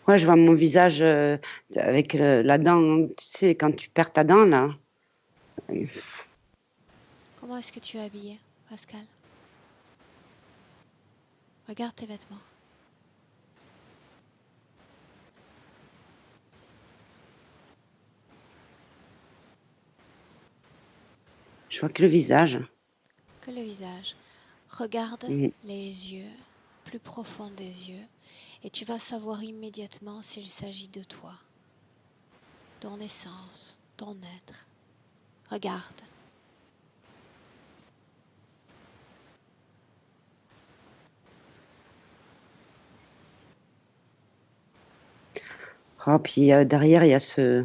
Ouais, je vois mon visage avec la dent. Tu sais, quand tu perds ta dent, là. Comment est-ce que tu es habillée, Pascal? Regarde tes vêtements. Je vois que le visage. Que le visage. Regarde les yeux, plus profond des yeux, et tu vas savoir immédiatement s'il s'agit de toi, ton essence, ton être. Regarde. Oh, puis derrière, il y a ce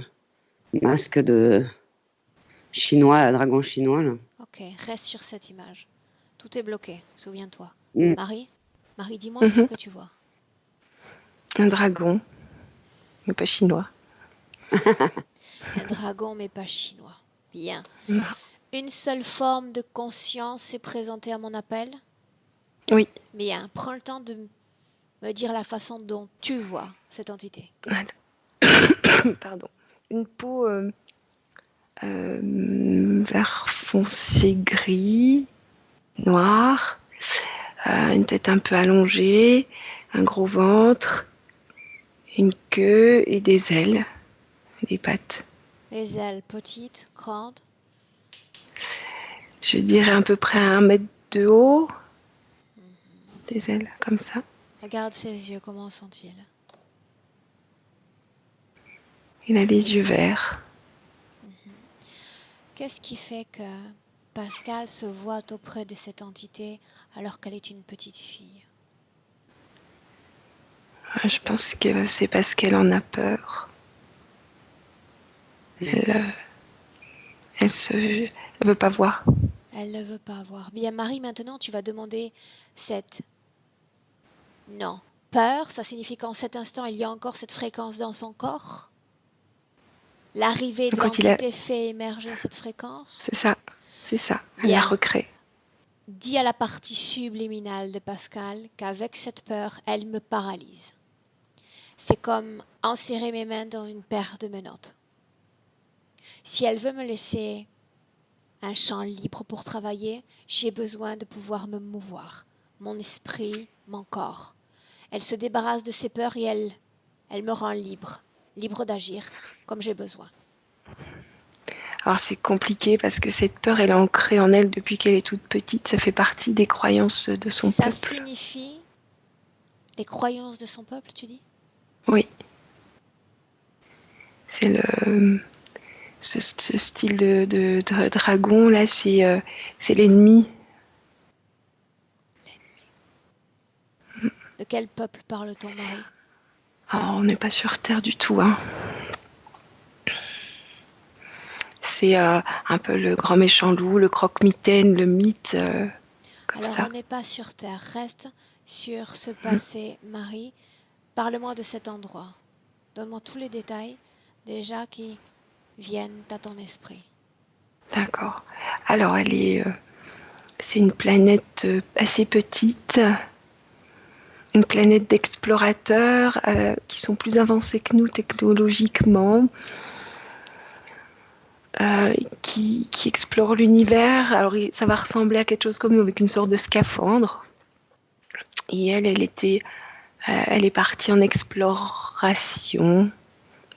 masque de chinois, dragon chinois, là. Ok, reste sur cette image. Tout est bloqué, souviens-toi. Mm. Marie, dis-moi ce que tu vois. Un dragon, mais pas chinois. Un dragon, mais pas chinois. Bien. Non. Une seule forme de conscience est présentée à mon appel? Oui. Bien. Prends le temps de me dire la façon dont tu vois cette entité. Pardon. Une peau vert foncé gris, noir, une tête un peu allongée, un gros ventre, une queue et des ailes, des pattes. Les ailes petites, grandes? Je dirais à peu près 1 mètre de haut. Des ailes comme ça. Regarde ses yeux, comment sont-ils? Il a les yeux verts. Qu'est-ce qui fait que Pascal se voit auprès de cette entité alors qu'elle est une petite fille? Je pense que c'est parce qu'elle en a peur. Elle veut pas voir. Elle ne veut pas voir. Bien, Marie, maintenant, tu vas demander cette... Non. Peur, ça signifie qu'en cet instant, il y a encore cette fréquence dans son corps? L'arrivée de l'entité fait émerger cette fréquence? C'est ça. Elle la recrée. Dis à la partie subliminale de Pascal qu'avec cette peur, elle me paralyse. C'est comme enserrer mes mains dans une paire de menottes. Si elle veut me laisser un champ libre pour travailler, j'ai besoin de pouvoir me mouvoir, mon esprit, mon corps. Elle se débarrasse de ses peurs et elle me rend libre d'agir comme j'ai besoin. Alors c'est compliqué parce que cette peur, elle est ancrée en elle depuis qu'elle est toute petite. Ça fait partie des croyances de son peuple. Ça signifie les croyances de son peuple, tu dis? Oui. C'est ce style de dragon là, c'est l'ennemi. De quel peuple parle-t-on, Marie? On n'est pas sur Terre du tout, hein. C'est un peu le grand méchant loup, le croque-mitaine, le mythe. Alors ça. on n'est pas sur Terre, reste sur ce passé, Marie. Parle-moi de cet endroit. Donne-moi tous les détails déjà qui viennent à ton esprit. D'accord. Alors, c'est une planète assez petite, une planète d'explorateurs qui sont plus avancés que nous technologiquement, qui explorent l'univers. Alors, ça va ressembler à quelque chose comme nous, avec une sorte de scaphandre. Et elle est partie en exploration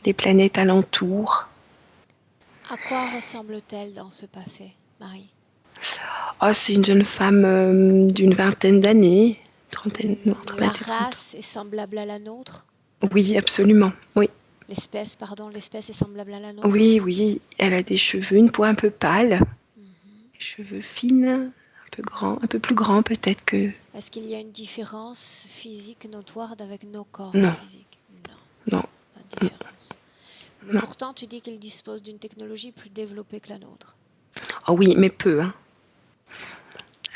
des planètes alentours. À quoi ressemble-t-elle dans ce passé, Marie? Oh, c'est une jeune femme d'une vingtaine d'années, trentaine, non, entre La 20 et 30. race est semblable à la nôtre? Oui, absolument, oui. L'espèce est semblable à la nôtre? Oui, elle a des cheveux, une peau un peu pâle, des cheveux fines, un peu grands, un peu plus grands peut-être que... Est-ce qu'il y a une différence physique notoire avec nos corps Non, physiques? non, Pas de différence. Mais non. pourtant, tu dis qu'il dispose d'une technologie plus développée que la nôtre. Oh oui, mais peu, hein.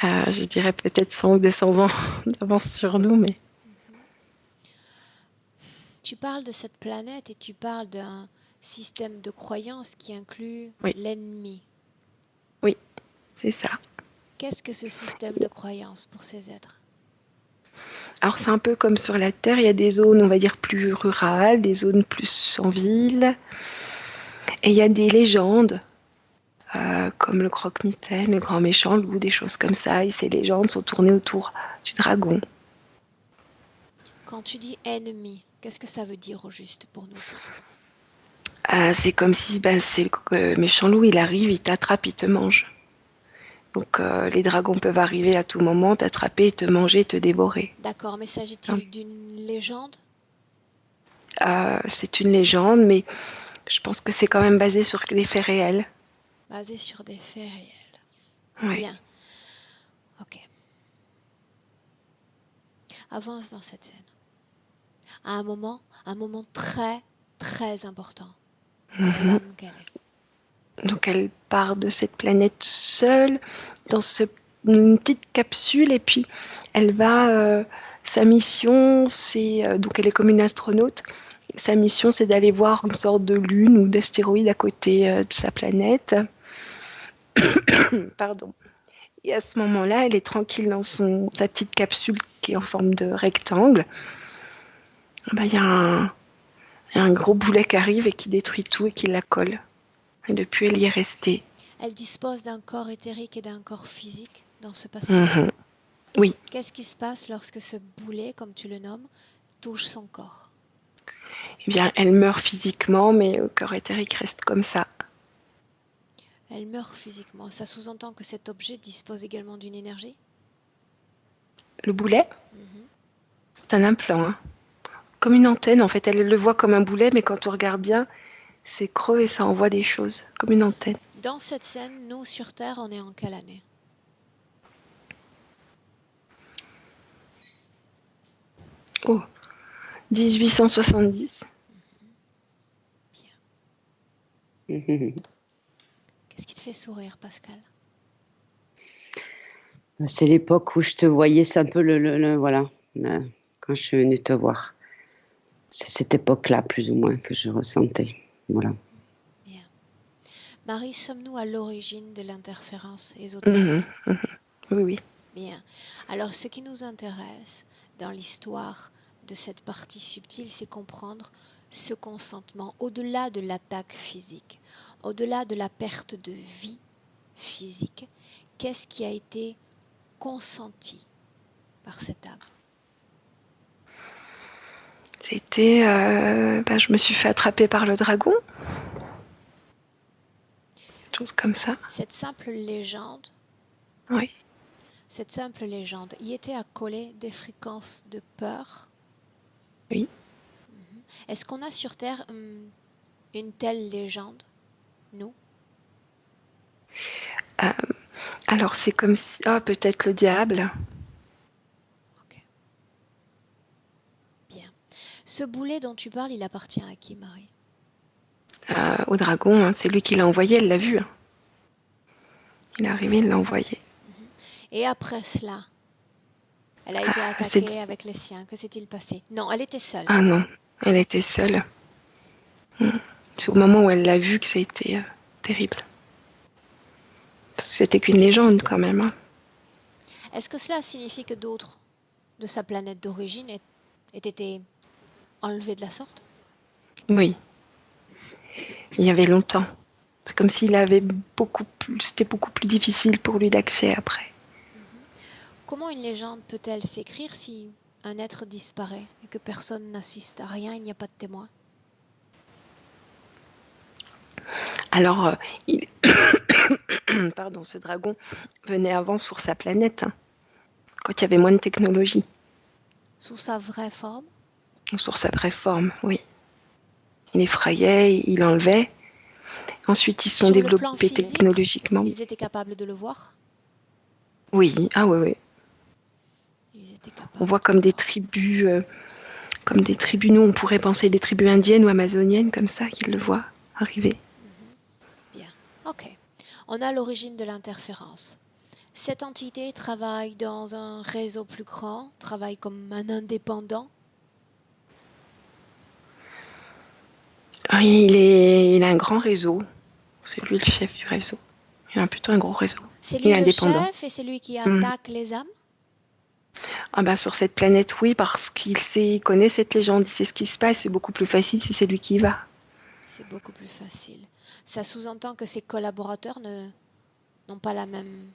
Je dirais peut-être 100 ou 200 ans d'avance sur nous, mais... Tu parles de cette planète et tu parles d'un système de croyance qui inclut Oui. l'ennemi. Oui, c'est ça. Qu'est-ce que ce système de croyance pour ces êtres? Alors c'est un peu comme sur la Terre, il y a des zones, on va dire, plus rurales, des zones plus en ville, et il y a des légendes, comme le croque-mitaine, le grand méchant loup, des choses comme ça, et ces légendes sont tournées autour du dragon. Quand tu dis ennemi, qu'est-ce que ça veut dire au juste pour nous? C'est comme si c'est le méchant loup, il arrive, il t'attrape, il te mange. Donc les dragons peuvent arriver à tout moment, t'attraper, te manger, te dévorer. D'accord, mais s'agit-il d'une légende? C'est une légende, mais je pense que c'est quand même basé sur des faits réels. Basée sur des faits réels. Ouais. Bien. Ok. Avance dans cette scène. À un moment très, très important. L'âme qu'elle est. Donc elle part de cette planète seule, dans une petite capsule, et puis elle va... sa mission, c'est... donc elle est comme une astronaute. Sa mission, c'est d'aller voir une sorte de lune ou d'astéroïde à côté de sa planète. Pardon. Et à ce moment-là, elle est tranquille dans sa petite capsule qui est en forme de rectangle. Il y a un gros boulet qui arrive et qui détruit tout et qui la colle. Et depuis, elle y est restée. Elle dispose d'un corps éthérique et d'un corps physique dans ce passé. Oui. Qu'est-ce qui se passe lorsque ce boulet, comme tu le nommes, touche son corps? Eh bien, elle meurt physiquement, mais le corps éthérique reste comme ça. Elle meurt physiquement. Ça sous-entend que cet objet dispose également d'une énergie? Le boulet, c'est un implant, hein. Comme une antenne, en fait. Elle le voit comme un boulet, mais quand on regarde bien, c'est creux et ça envoie des choses, comme une antenne. Dans cette scène, nous, sur Terre, on est en quelle année? Oh, 1870. Qu'est-ce qui te fait sourire, Pascal? C'est l'époque où je te voyais, c'est un peu quand je suis venue te voir. C'est cette époque-là, plus ou moins, que je ressentais. Voilà. Bien. Marie, sommes-nous à l'origine de l'interférence ésotérique? Oui. Bien. Alors, ce qui nous intéresse dans l'histoire de cette partie subtile, c'est comprendre ce consentement au-delà de l'attaque physique, au-delà de la perte de vie physique. Qu'est-ce qui a été consenti par cette âme? C'était... je me suis fait attraper par le dragon. Quelque chose comme ça. Cette simple légende, Oui. cette simple légende, y était accolée des fréquences de peur? Oui. Est-ce qu'on a sur Terre une telle légende, nous? Alors c'est comme si... peut-être le diable. Ok. Bien. Ce boulet dont tu parles, il appartient à qui, Marie? Au dragon, hein, c'est lui qui l'a envoyé, elle l'a vu. Hein. Il est arrivé, il l'a envoyé. Et après cela, elle a été attaquée avec les siens. Que s'est-il passé? Non, elle était seule. Ah non, elle était seule. C'est au moment où elle l'a vu que ça a été terrible. Parce que c'était qu'une légende quand même. Hein. Est-ce que cela signifie que d'autres de sa planète d'origine aient été enlevés de la sorte? Oui, il y avait longtemps. C'est comme s'il avait c'était beaucoup plus difficile pour lui d'accès après. Comment une légende peut-elle s'écrire si un être disparaît et que personne n'assiste à rien, il n'y a pas de témoin? Alors, pardon, ce dragon venait avant sur sa planète, hein, quand il y avait moins de technologie. Sous sa vraie forme? Sur sa vraie forme, oui. Il effrayait, il enlevait. Ensuite, ils se sont Sur le plan développés physique, technologiquement. ils étaient capables de le voir? Oui, ah oui, oui. Ils étaient capables On voit de comme le des voir. tribus, nous, on pourrait penser des tribus indiennes ou amazoniennes comme ça, qu'ils le voient arriver. Bien, ok. On a l'origine de l'interférence. Cette entité travaille dans un réseau plus grand, travaille comme un indépendant. Oui, il a un grand réseau. C'est lui le chef du réseau. Il a plutôt un gros réseau. C'est Il lui est le indépendant. chef et c'est lui qui Mhm. attaque les âmes? Ah ben, sur cette planète, oui, parce il connaît cette légende, il sait ce qui se passe. C'est beaucoup plus facile si c'est lui qui y va. C'est beaucoup plus facile. Ça sous-entend que ses collaborateurs n'ont pas la même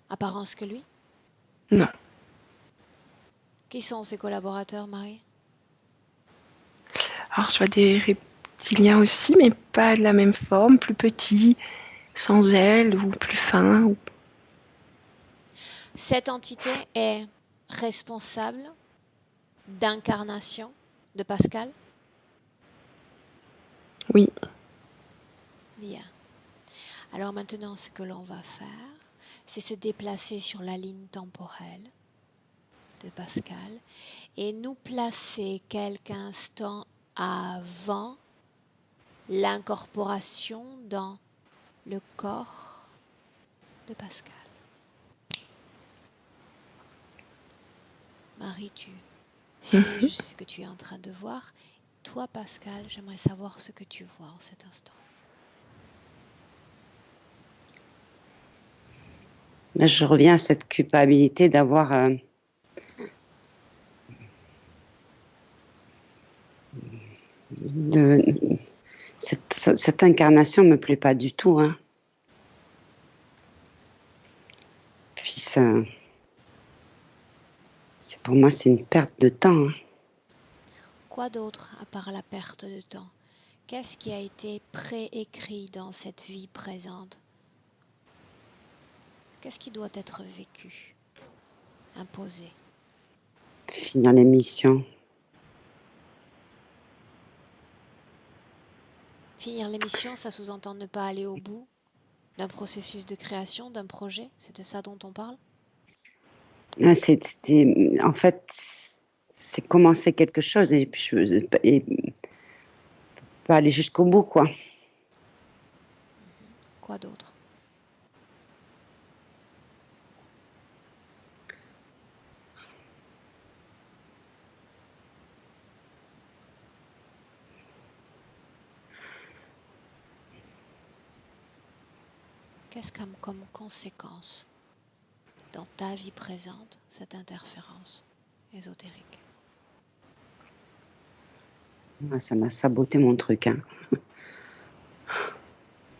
apparence que lui? Non. Qui sont ses collaborateurs, Marie? Alors, je vois des reptiliens aussi, mais pas de la même forme, plus petits, sans ailes ou plus fins. Cette entité est responsable d'incarnation de Pascal? Oui. Bien. Alors maintenant, ce que l'on va faire, c'est se déplacer sur la ligne temporelle de Pascal et nous placer quelques instants avant l'incorporation dans le corps de Pascal. Marie, tu figes ce que tu es en train de voir. Toi, Pascal, j'aimerais savoir ce que tu vois en cet instant. Je reviens à cette culpabilité d'avoir cette incarnation me plaît pas du tout, hein. Puis pour moi c'est une perte de temps, hein. Quoi d'autre à part la perte de temps? Qu'est-ce qui a été préécrit dans cette vie présente? Qu'est-ce qui doit être vécu, imposé? Finir l'émission. Finir l'émission, ça sous-entend ne pas aller au bout d'un processus de création, d'un projet? C'est de ça dont on parle? En fait, c'est commencer quelque chose et pas aller jusqu'au bout, quoi. Quoi d'autre? Qu'est-ce qu'a comme conséquence dans ta vie présente cette interférence ésotérique? Ça m'a saboté mon truc, hein.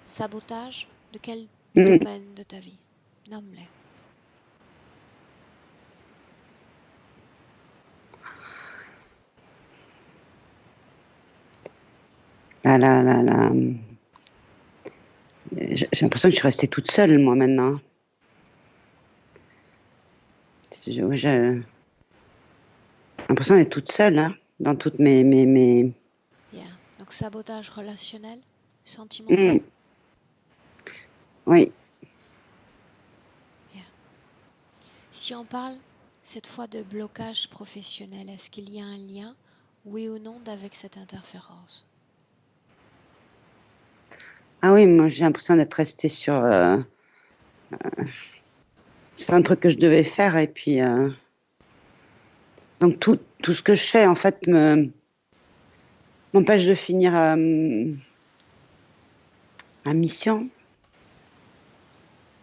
Sabotage? De quel domaine de ta vie? Nomme-les. J'ai l'impression que je suis restée toute seule, moi, maintenant. J'ai l'impression d'être toute seule, hein, dans toutes mes... Bien. Donc sabotage relationnel, sentimental? Oui. Bien. Si on parle cette fois de blocage professionnel, est-ce qu'il y a un lien, oui ou non, avec cette interférence? Ah oui, moi j'ai l'impression d'être restée sur un truc que je devais faire et puis donc tout ce que je fais en fait m'empêche de finir ma mission.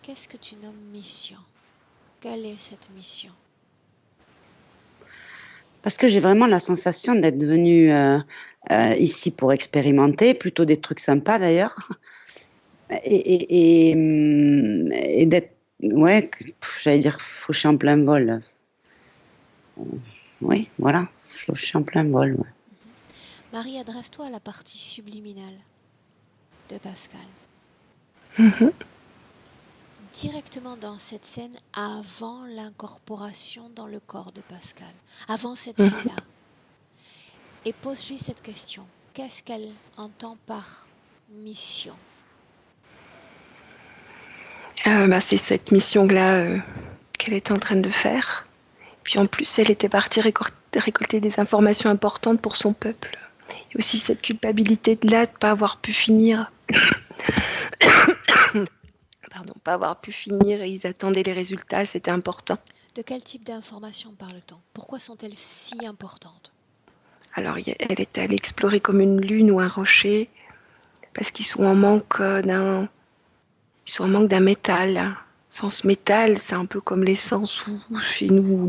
Qu'est-ce que tu nommes mission? Quelle est cette mission? Parce que j'ai vraiment la sensation d'être venue ici pour expérimenter, plutôt des trucs sympas d'ailleurs, et d'être, ouais, j'allais dire fauché en plein vol. Oui, voilà, fauché en plein vol. Ouais. Marie, adresse-toi à la partie subliminale de Pascal. Directement dans cette scène avant l'incorporation dans le corps de Pascal, avant cette vie-là. Et pose-lui cette question. Qu'est-ce qu'elle entend par mission? C'est cette mission-là qu'elle était en train de faire. Puis en plus, elle était partie récolter des informations importantes pour son peuple. Et aussi cette culpabilité de là de ne pas avoir pu finir. Pardon, pas avoir pu finir et ils attendaient les résultats, c'était important. De quel type d'informations parle-t-on? Pourquoi sont-elles si importantes? Alors, elle est allée explorer comme une lune ou un rocher parce qu'ils sont en manque d'un métal. Sans ce métal, c'est un peu comme l'essence ou chez nous.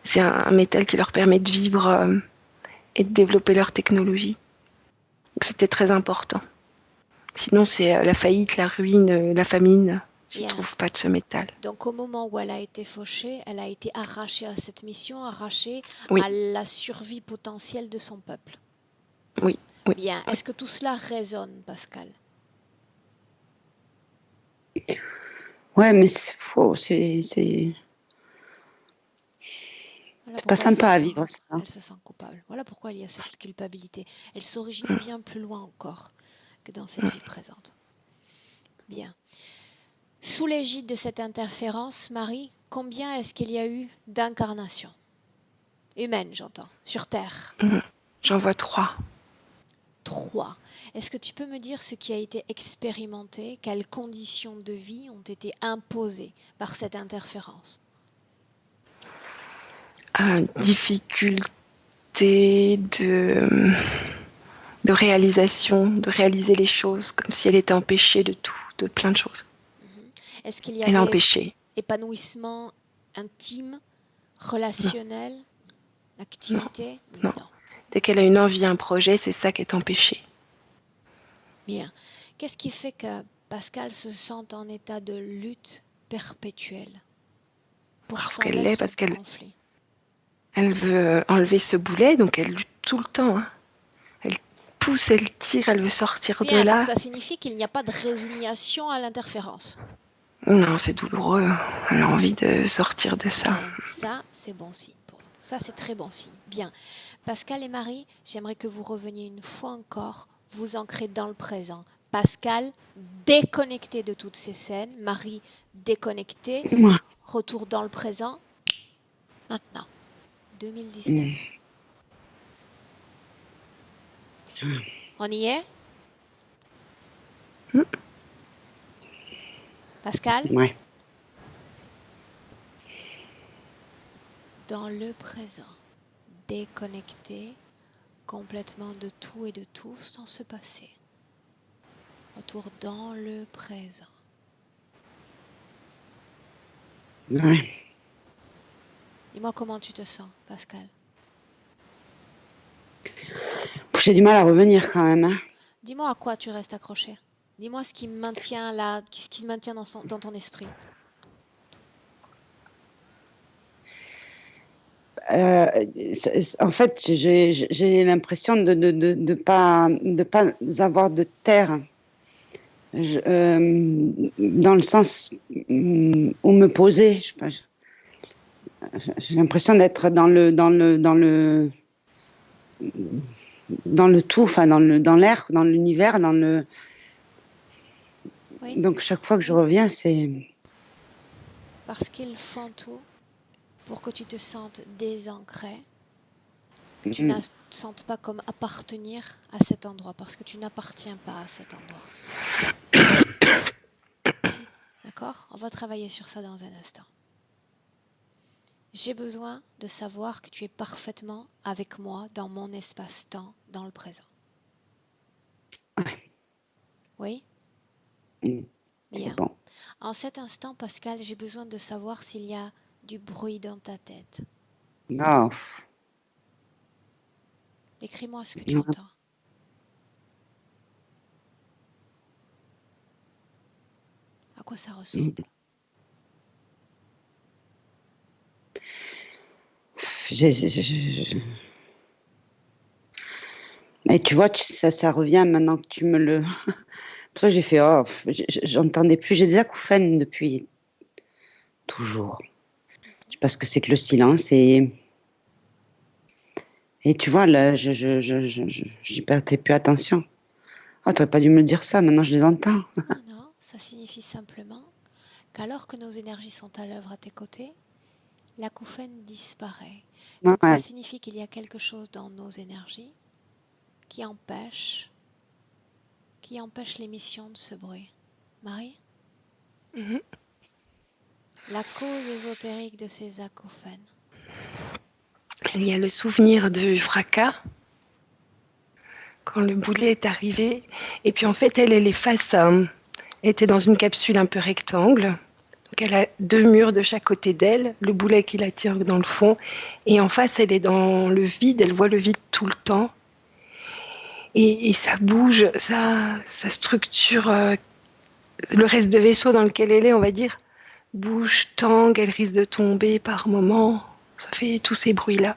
C'est un métal qui leur permet de vivre et de développer leur technologie. Donc, c'était très important. Sinon, c'est la faillite, la ruine, la famine s'ils ne trouvent pas de ce métal. Donc, au moment où elle a été fauchée, elle a été arrachée à cette mission, arrachée Oui. à la survie potentielle de son peuple. Oui. Bien. Est-ce que tout cela résonne, Pascal? Ouais, mais c'est faux, c'est pas sympa à vivre ça. Elle se sent coupable. Voilà pourquoi il y a cette culpabilité. Elle s'origine bien plus loin encore que dans cette vie présente. Bien. Sous l'égide de cette interférence, Marie, combien est-ce qu'il y a eu d'incarnations humaines, j'entends, sur Terre? J'en vois 3. 3. Est-ce que tu peux me dire ce qui a été expérimenté? Quelles conditions de vie ont été imposées par cette interférence? Difficulté de réalisation, de réaliser les choses, comme si elle était empêchée de tout, de plein de choses. Est-ce qu'il y Elle est avait empêchée. épanouissement intime, relationnel, activité? Non. Dès qu'elle a une envie, un projet, c'est ça qui est empêché. Bien. Qu'est-ce qui fait que Pascal se sente en état de lutte perpétuelle? Parce qu'elle veut enlever ce boulet, donc elle lutte tout le temps. Hein. Elle pousse, elle tire, elle veut sortir Bien, de là. donc ça signifie qu'il n'y a pas de résignation à l'interférence. Non, c'est douloureux. Elle a envie de sortir de ça. Bien, ça, c'est bon signe pour nous. Ça, c'est très bon signe. Bien. Pascal et Marie, j'aimerais que vous reveniez une fois encore, vous ancrez dans le présent. Pascal, déconnecté de toutes ces scènes. Marie, déconnectée. Retour dans le présent. Maintenant. 2019. On y est? Pascal? Ouais. Dans le présent, déconnecté complètement de tout et de tous dans ce passé. Retour dans le présent. Ouais. Dis-moi comment tu te sens, Pascal. J'ai du mal à revenir quand même. Hein. Dis-moi à quoi tu restes accroché. Dis-moi ce qui maintient là, ce qui maintient dans ton esprit. En fait, j'ai l'impression de pas avoir de terre. Dans le sens où me poser. Je sais pas, j'ai l'impression d'être dans le tout, enfin dans l'air, dans l'univers, dans le. Oui. Donc chaque fois que je reviens, c'est. Parce qu'ils font tout pour que tu te sentes désancré, que tu ne te sentes pas comme appartenir à cet endroit, parce que tu n'appartiens pas à cet endroit. D'accord? On va travailler sur ça dans un instant. J'ai besoin de savoir que tu es parfaitement avec moi dans mon espace-temps, dans le présent. Oui? Bien. bon. En cet instant, Pascal, j'ai besoin de savoir s'il y a du bruit dans ta tête. Ah, Décris-moi ce que tu non. entends. À quoi ça ressemble? Et tu vois, ça revient maintenant que tu me le. Pour ça, j'ai fait, oh, j'entendais plus. J'ai des acouphènes depuis toujours. Je sais pas ce que c'est que le silence. Et tu vois, là, j'y prêtais plus attention. Ah, t'aurais pas dû me dire ça, maintenant je les entends. Non, non, ça signifie simplement qu'alors que nos énergies sont à l'œuvre à tes côtés, l'acouphène disparaît. Donc ça Ouais. signifie qu'il y a quelque chose dans nos énergies qui empêche l'émission de ce bruit. Marie? Mhm. La cause ésotérique de ces acouphènes. Il y a le souvenir du fracas quand le boulet est arrivé. Et puis en fait, elle est face à... Elle était dans une capsule un peu rectangle. Donc elle a 2 murs de chaque côté d'elle, le boulet qui la tire dans le fond. Et en face, elle est dans le vide, elle voit le vide tout le temps. Et ça bouge, ça structure le reste de vaisseau dans lequel elle est, on va dire, bouge, tangue, elle risque de tomber par moments. Ça fait tous ces bruits-là.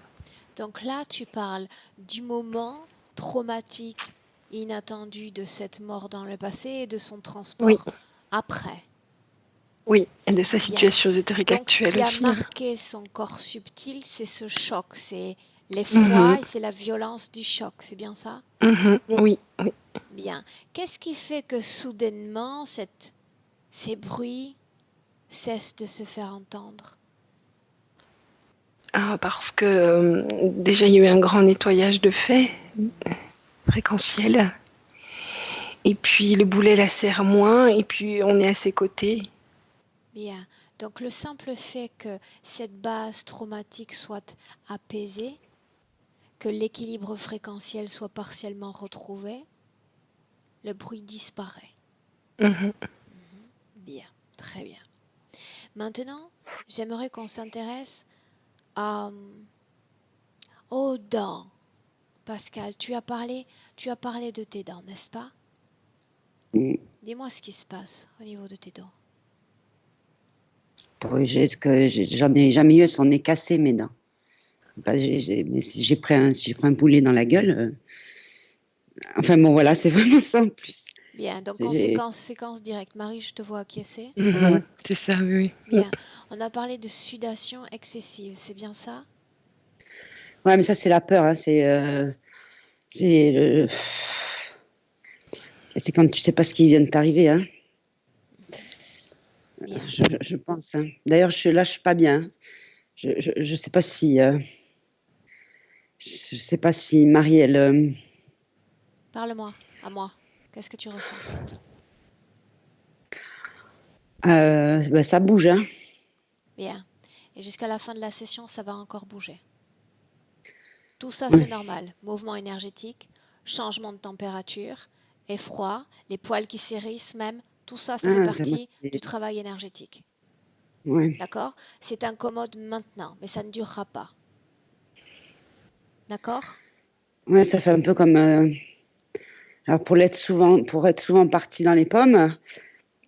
Donc là, tu parles du moment traumatique, inattendu de cette mort dans le passé et de son transport Oui, après. oui, et de sa Bien. situation ésotérique Donc ce actuelle qui a aussi. marqué son corps subtil, c'est ce choc, c'est l'effroi et c'est la violence du choc, c'est bien ça? Oui, oui. Bien. Qu'est-ce qui fait que soudainement ces bruits cessent de se faire entendre? Ah, parce que déjà, il y a eu un grand nettoyage de faits fréquentiels. Et puis le boulet la serre moins, et puis on est à ses côtés. Bien. Donc le simple fait que cette base traumatique soit apaisée, que l'équilibre fréquentiel soit partiellement retrouvé, le bruit disparaît. Bien, très bien. Maintenant, j'aimerais qu'on s'intéresse aux dents. Pascal, tu as parlé de tes dents, n'est-ce pas? Mm. Dis-moi ce qui se passe au niveau de tes dents. J'en ai jamais eu, elles sont cassées mes dents. Mais si j'ai pris un boulet dans la gueule. Enfin bon, voilà, c'est vraiment ça en plus. Bien, donc séquence directe. Marie, je te vois acquiescer. C'est ça, oui. Bien, on a parlé de sudation excessive, c'est bien ça? Ouais, mais ça, c'est la peur. Hein, c'est quand tu sais pas ce qui vient de t'arriver. Hein. Bien. Je pense. Hein. D'ailleurs, je lâche pas bien. Je sais pas si. Je sais pas si Marie, elle. Parle-moi, à moi. Qu'est-ce que tu ressens? Ben, ça bouge. Hein. Bien. Et jusqu'à la fin de la session, ça va encore bouger. Tout ça, Ouais. c'est normal. Mouvement énergétique, changement de température, effroi, les poils qui s'hérissent même. Tout ça, ça fait Ah, partie du travail énergétique. Ouais. D'accord? C'est incommode maintenant, mais ça ne durera pas. D'accord? Ouais, ça fait un peu comme. Alors pour être souvent parti dans les pommes,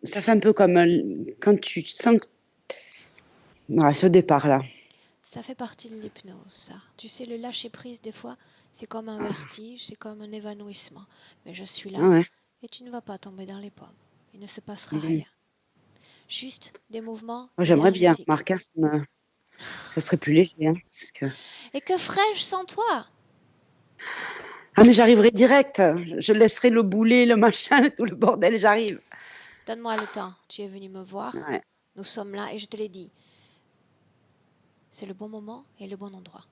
ça fait un peu comme quand tu sens que. Voilà, ce départ-là. Ça fait partie de l'hypnose, ça. Tu sais, le lâcher-prise, des fois, c'est comme un vertige, c'est comme un évanouissement. Mais je suis Ah là ouais. et tu ne vas pas tomber dans les pommes. Il ne se passera Mhm. rien. Juste des mouvements Moi, j'aimerais bien, énergétiques. Marc, hein, ça serait plus léger. Hein, parce que... Et que ferais-je sans toi? Ah, mais j'arriverai direct. Je laisserai le boulet, le machin, tout le bordel, j'arrive. Donne-moi le temps. Tu es venu me voir. Ouais. Nous sommes là et je te l'ai dit. C'est le bon moment et le bon endroit.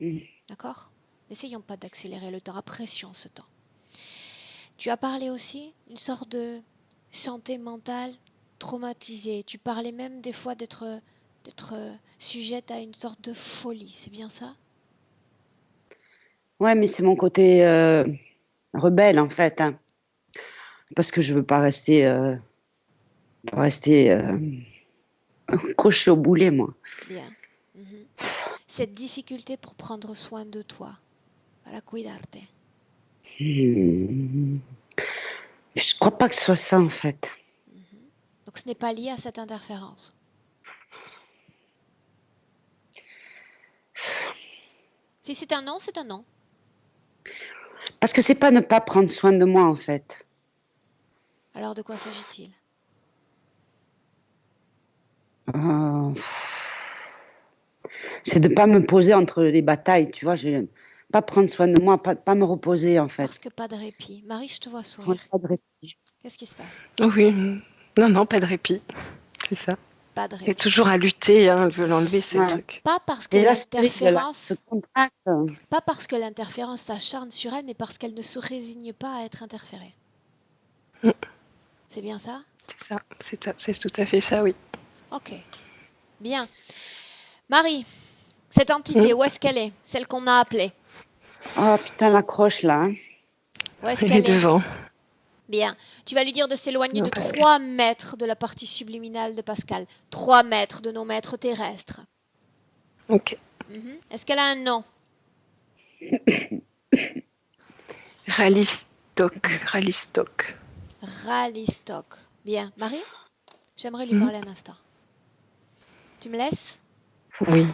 Mhm. D'accord? N'essayons pas d'accélérer le temps. Apprécions ce temps. Tu as parlé aussi d'une sorte de santé mentale traumatisée. Tu parlais même des fois d'être sujette à une sorte de folie. C'est bien ça? Ouais, mais c'est mon côté rebelle, en fait. Hein, parce que je veux pas rester Pour rester accrochée au boulet, moi. Bien. Mhm. Cette difficulté pour prendre soin de toi, para cuidarte. Je crois pas que ce soit ça, en fait. Donc ce n'est pas lié à cette interférence. Si c'est un non, c'est un non. Parce que c'est pas ne pas prendre soin de moi, en fait. Alors de quoi s'agit-il? Euh, c'est de pas me poser entre les batailles, tu vois. Pas prendre soin de moi, pas me reposer, en Parce fait. que pas de répit. Marie, je te vois Ouais, sourire. pas de répit. Qu'est-ce qui se passe? Oui. Non, pas de répit. C'est ça. Pas de Elle est répit. toujours à lutter, hein, elle veut l'enlever, ces Ouais. trucs. Pas parce que Et là, c'est terrible, là, ce l'interférence, contraste. pas parce que l'interférence s'acharne sur elle, mais parce qu'elle ne se résigne pas à être interférée. Mm. C'est bien ça? C'est ça, c'est tout à fait ça, oui. Ok. Bien. Marie, cette entité, où est-ce qu'elle est? Celle qu'on a appelée. Oh putain, la croche, là. Hein. Où est-ce Elle est qu'elle est? devant. Bien. Tu vas lui dire de s'éloigner Non, de Pascal. 3 mètres de la partie subliminale de Pascal. 3 mètres de nos maîtres terrestres. Ok. Est-ce qu'elle a un nom? Ralistock. Ralistock. Bien. Marie, j'aimerais lui parler un instant. Tu me laisses? Oui.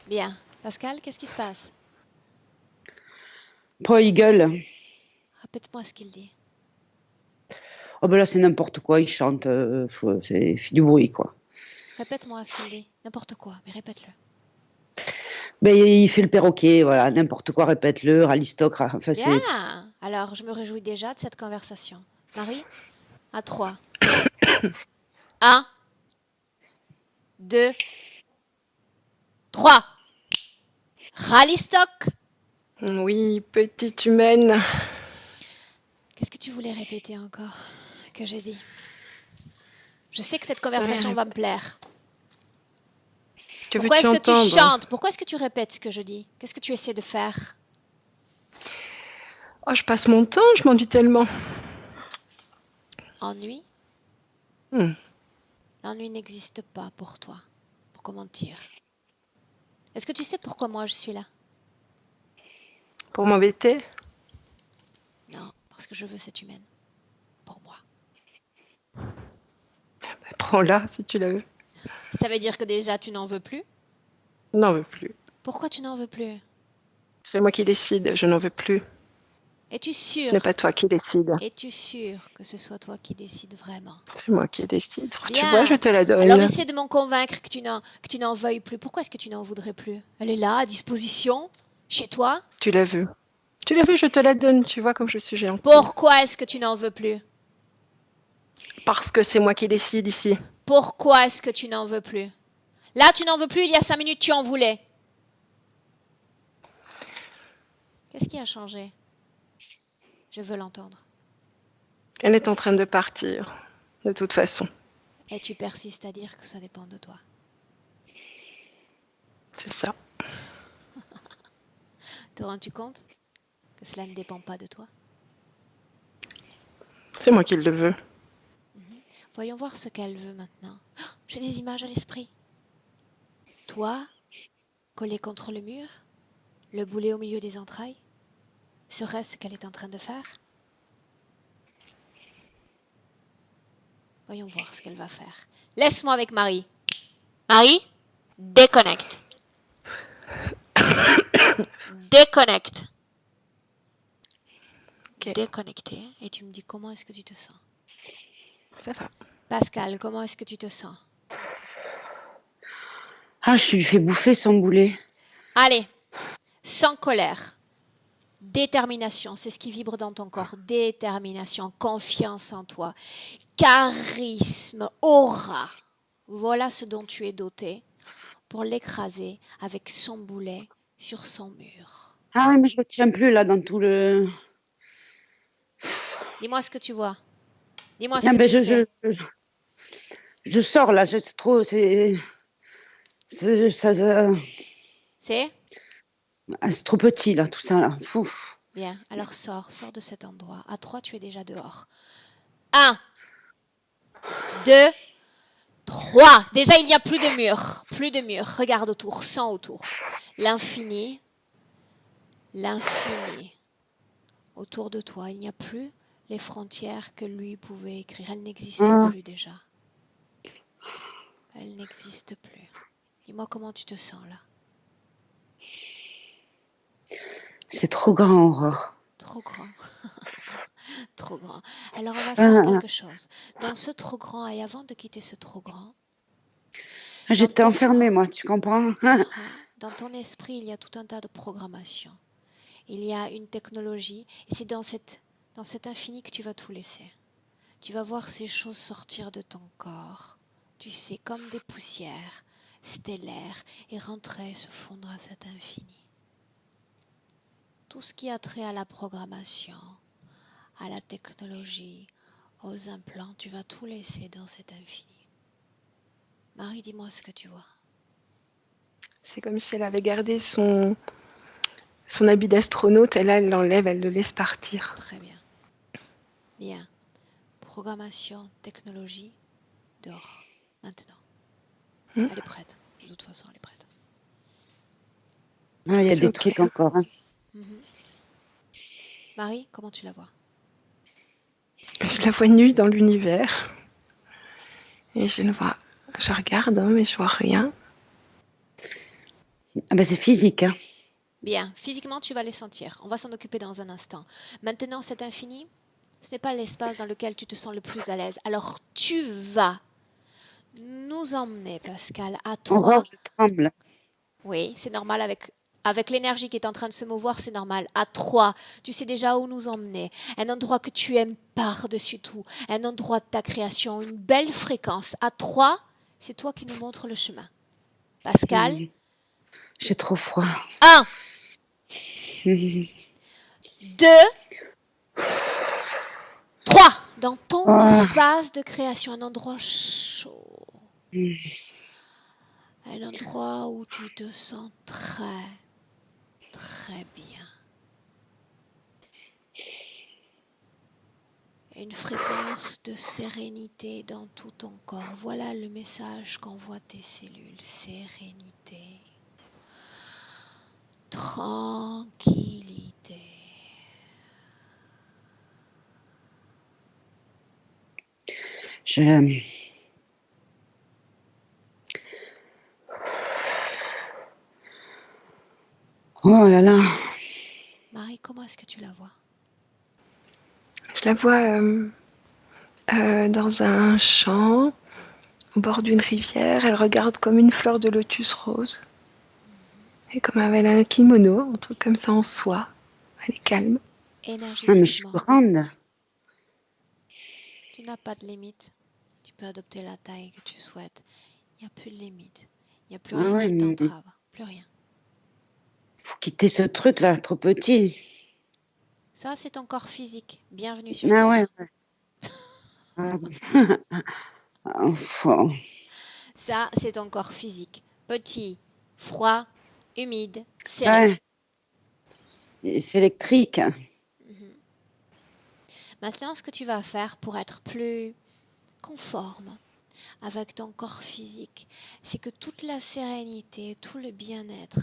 Bien. Pascal, qu'est-ce qui se passe? Pourquoi il gueule? Répète-moi ce qu'il dit. Oh ben là, c'est n'importe quoi, il chante. C'est du bruit, quoi. Répète-moi ce qu'il dit. N'importe quoi, mais répète-le. Ben, il fait le perroquet, voilà, n'importe quoi, répète-le, ralistoc, enfin, c'est... Bien. Alors, je me réjouis déjà de cette conversation. Marie, à 3. 1, 2, 3. Ralistock. Oui, petite humaine. Qu'est-ce que tu voulais répéter encore que j'ai dit? Je sais que cette conversation va me plaire. Pourquoi est-ce que tu chantes? Pourquoi est-ce que tu répètes ce que je dis? Qu'est-ce que tu essaies de faire? Oh, je passe mon temps, je m'ennuie tellement. Ennui? L'ennui n'existe pas pour toi. Pourquoi mentir? Est-ce que tu sais pourquoi moi je suis là? Pour m'embêter? Non, parce que je veux cette humaine. Pour moi. Prends-la si tu la veux. Ça veut dire que déjà tu n'en veux plus? N'en veux plus. Pourquoi tu n'en veux plus? C'est moi qui décide, je n'en veux plus. Es-tu Ce sûr? n'est pas toi qui décide. Es-tu sûr que ce soit toi qui décides vraiment? C'est moi qui décide. Bien. Tu vois, je te la donne. Alors essaie de m'en convaincre que tu n'en veuilles plus. Pourquoi est-ce que tu n'en voudrais plus? Elle est là, à disposition, chez toi. Tu l'as vu. Tu l'as vu, je te la donne. Tu vois comme je suis géante. Pourquoi est-ce que tu n'en veux plus? Parce que c'est moi qui décide ici. Pourquoi est-ce que tu n'en veux plus? Là, tu n'en veux plus, il y a 5 minutes, tu en voulais. Qu'est-ce qui a changé? Je veux l'entendre. Elle est en train de partir, de toute façon. Et tu persistes à dire que ça dépend de toi. C'est ça. Te rends-tu compte que cela ne dépend pas de toi? C'est moi qui le veux. Voyons voir ce qu'elle veut maintenant. Oh, j'ai des images à l'esprit. Toi, collé contre le mur, le boulet au milieu des entrailles. Serait-ce ce qu'elle est en train de faire? Voyons voir ce qu'elle va faire. Laisse-moi avec Marie. Marie, déconnecte. Déconnecte. Okay. Déconnecté. Et tu me dis comment est-ce que tu te sens? Ça va. Pascal, comment est-ce que tu te sens? Ah, je lui fais bouffer son boulet. Allez, sans colère. Détermination, c'est ce qui vibre dans ton corps. Détermination, confiance en toi, charisme, aura. Voilà ce dont tu es doté pour l'écraser avec son boulet sur son mur. Ah oui, mais je ne tiens plus là dans tout le... Dis-moi ce que tu vois. Dis-moi ce que tu fais. Je sors là, c'est trop... C'est trop petit là, tout ça là. Fouf. Bien, alors sors de cet endroit. À 3, tu es déjà dehors. 1, 2, 3. Déjà, il n'y a plus de mur. Plus de mur. Regarde autour, sens autour. L'infini. L'infini. Autour de toi, il n'y a plus les frontières que lui pouvait écrire. Elles n'existent plus déjà. Elles n'existent plus. Dis-moi comment tu te sens là. C'est trop grand, Aurore. Trop grand. Trop grand. Alors on va faire quelque chose. Dans ce trop grand, et avant de quitter ce trop grand, j'étais enfermée, moi, tu comprends? Dans ton esprit, il y a tout un tas de programmations. Il y a une technologie, et c'est dans cet infini que tu vas tout laisser. Tu vas voir ces choses sortir de ton corps, tu sais, comme des poussières stellaires, et rentrer, se fondre à cet infini. Tout ce qui a trait à la programmation, à la technologie, aux implants, tu vas tout laisser dans cet infini. Marie, dis-moi ce que tu vois. C'est comme si elle avait gardé son habit d'astronaute, et là, elle l'enlève, elle le laisse partir. Très bien. Bien. Programmation, technologie, dehors. Maintenant. Elle est prête. De toute façon, elle est prête. Il y a des trucs encore. Marie, comment tu la vois? Je la vois nue dans l'univers. Et je regarde, mais je vois rien. C'est physique. Bien, physiquement, tu vas les sentir. On va s'en occuper dans un instant. Maintenant, cet infini, ce n'est pas l'espace dans lequel tu te sens le plus à l'aise. Alors, tu vas nous emmener, Pascal, à 3. Aurore, je tremble. Oui, c'est normal avec l'énergie qui est en train de se mouvoir, c'est normal. À 3, tu sais déjà où nous emmener. Un endroit que tu aimes par-dessus tout. Un endroit de ta création, une belle fréquence. À 3, c'est toi qui nous montres le chemin. Pascal? J'ai trop froid. 1, 2, 3. Dans ton espace de création, un endroit chaud. Un endroit où tu te sens très, très bien. Une fréquence de sérénité dans tout ton corps. Voilà le message qu'envoient tes cellules. Sérénité. Tranquillité. Oh là là. Marie, comment est-ce que tu la vois? Je la vois dans un champ, au bord d'une rivière. Elle regarde comme une fleur de lotus rose. Et comme elle a un kimono, un truc comme ça en soie. Elle est calme. Énergétiquement. Mais je suis grande. Tu n'as pas de limite. Tu peux adopter la taille que tu souhaites. Il n'y a plus de limite. Il n'y a plus rien qui t'entrave. Plus rien. Faut quitter ce truc là, trop petit. Ça, c'est ton corps physique. Bienvenue sur Terre. Ouais. Ça, c'est ton corps physique. Petit, froid, humide, serré. Ouais. C'est électrique. Maintenant, ce que tu vas faire pour être plus conforme avec ton corps physique, c'est que toute la sérénité, tout le bien-être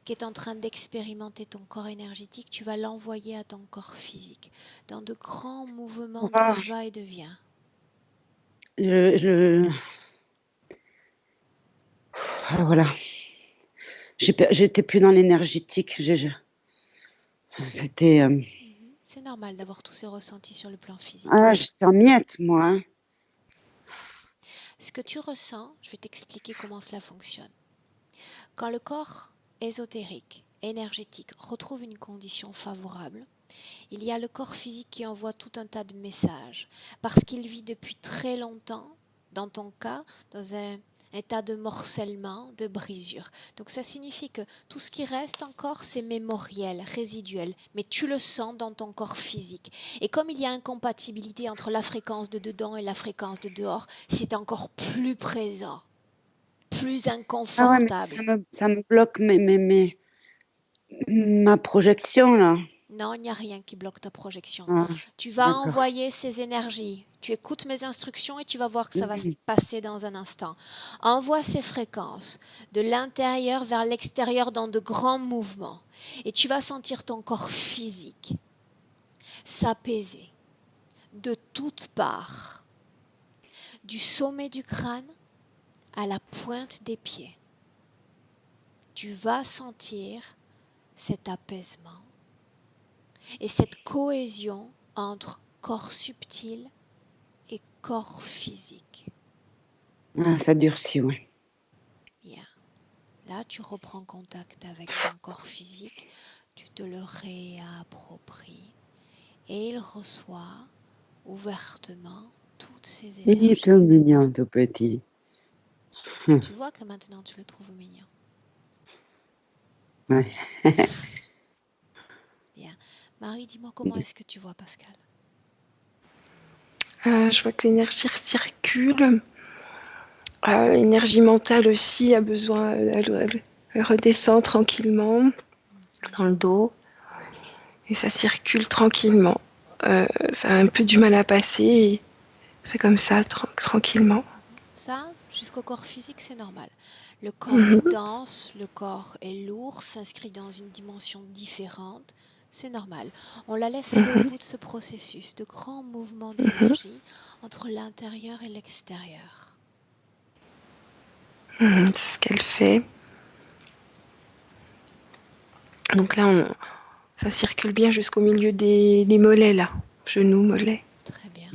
qui est en train d'expérimenter ton corps énergétique, tu vas l'envoyer à ton corps physique dans de grands mouvements de va et de vient. Voilà. J'étais plus dans l'énergétique. C'était. C'est normal d'avoir tous ces ressentis sur le plan physique. J'étais en miettes, moi. Ce que tu ressens, je vais t'expliquer comment cela fonctionne. Quand le corps ésotérique, énergétique, retrouve une condition favorable, il y a le corps physique qui envoie tout un tas de messages, parce qu'il vit depuis très longtemps, dans ton cas, dans un état de morcellement, de brisure. Donc ça signifie que tout ce qui reste encore, c'est mémoriel, résiduel, mais tu le sens dans ton corps physique. Et comme il y a incompatibilité entre la fréquence de dedans et la fréquence de dehors, c'est encore plus présent, plus inconfortable. Ça me bloque ma projection là. Non, il n'y a rien qui bloque ta projection. Tu vas envoyer ces énergies. Tu écoutes mes instructions et tu vas voir que ça va se Oui. passer dans un instant. Envoie ces fréquences de l'intérieur vers l'extérieur dans de grands mouvements. Et tu vas sentir ton corps physique s'apaiser de toutes parts, du sommet du crâne à la pointe des pieds. Tu vas sentir cet apaisement et cette cohésion entre corps subtil et corps physique. Ah, ça durcit, oui. Bien. Là, tu reprends contact avec ton corps physique, tu te le réappropries et il reçoit ouvertement toutes ces Il est énergies. tout mignon, tout petit. Tu vois que maintenant tu le trouves mignon. Ouais. Bien. Marie, dis-moi comment est-ce que tu vois Pascal? Je vois que l'énergie circule. L'énergie mentale aussi a besoin, elle redescend tranquillement dans le dos et ça circule tranquillement. Ça a un peu du mal à passer et fait comme ça tranquillement. Ça, jusqu'au corps physique, c'est normal. Le corps est Mhm. dense, le corps est lourd, s'inscrit dans une dimension différente. C'est normal. On la laisse aller au bout de ce processus de grands mouvements d'énergie entre l'intérieur et l'extérieur. C'est ce qu'elle fait. Donc là, ça circule bien jusqu'au milieu des mollets, là. Genoux, mollets. Très bien.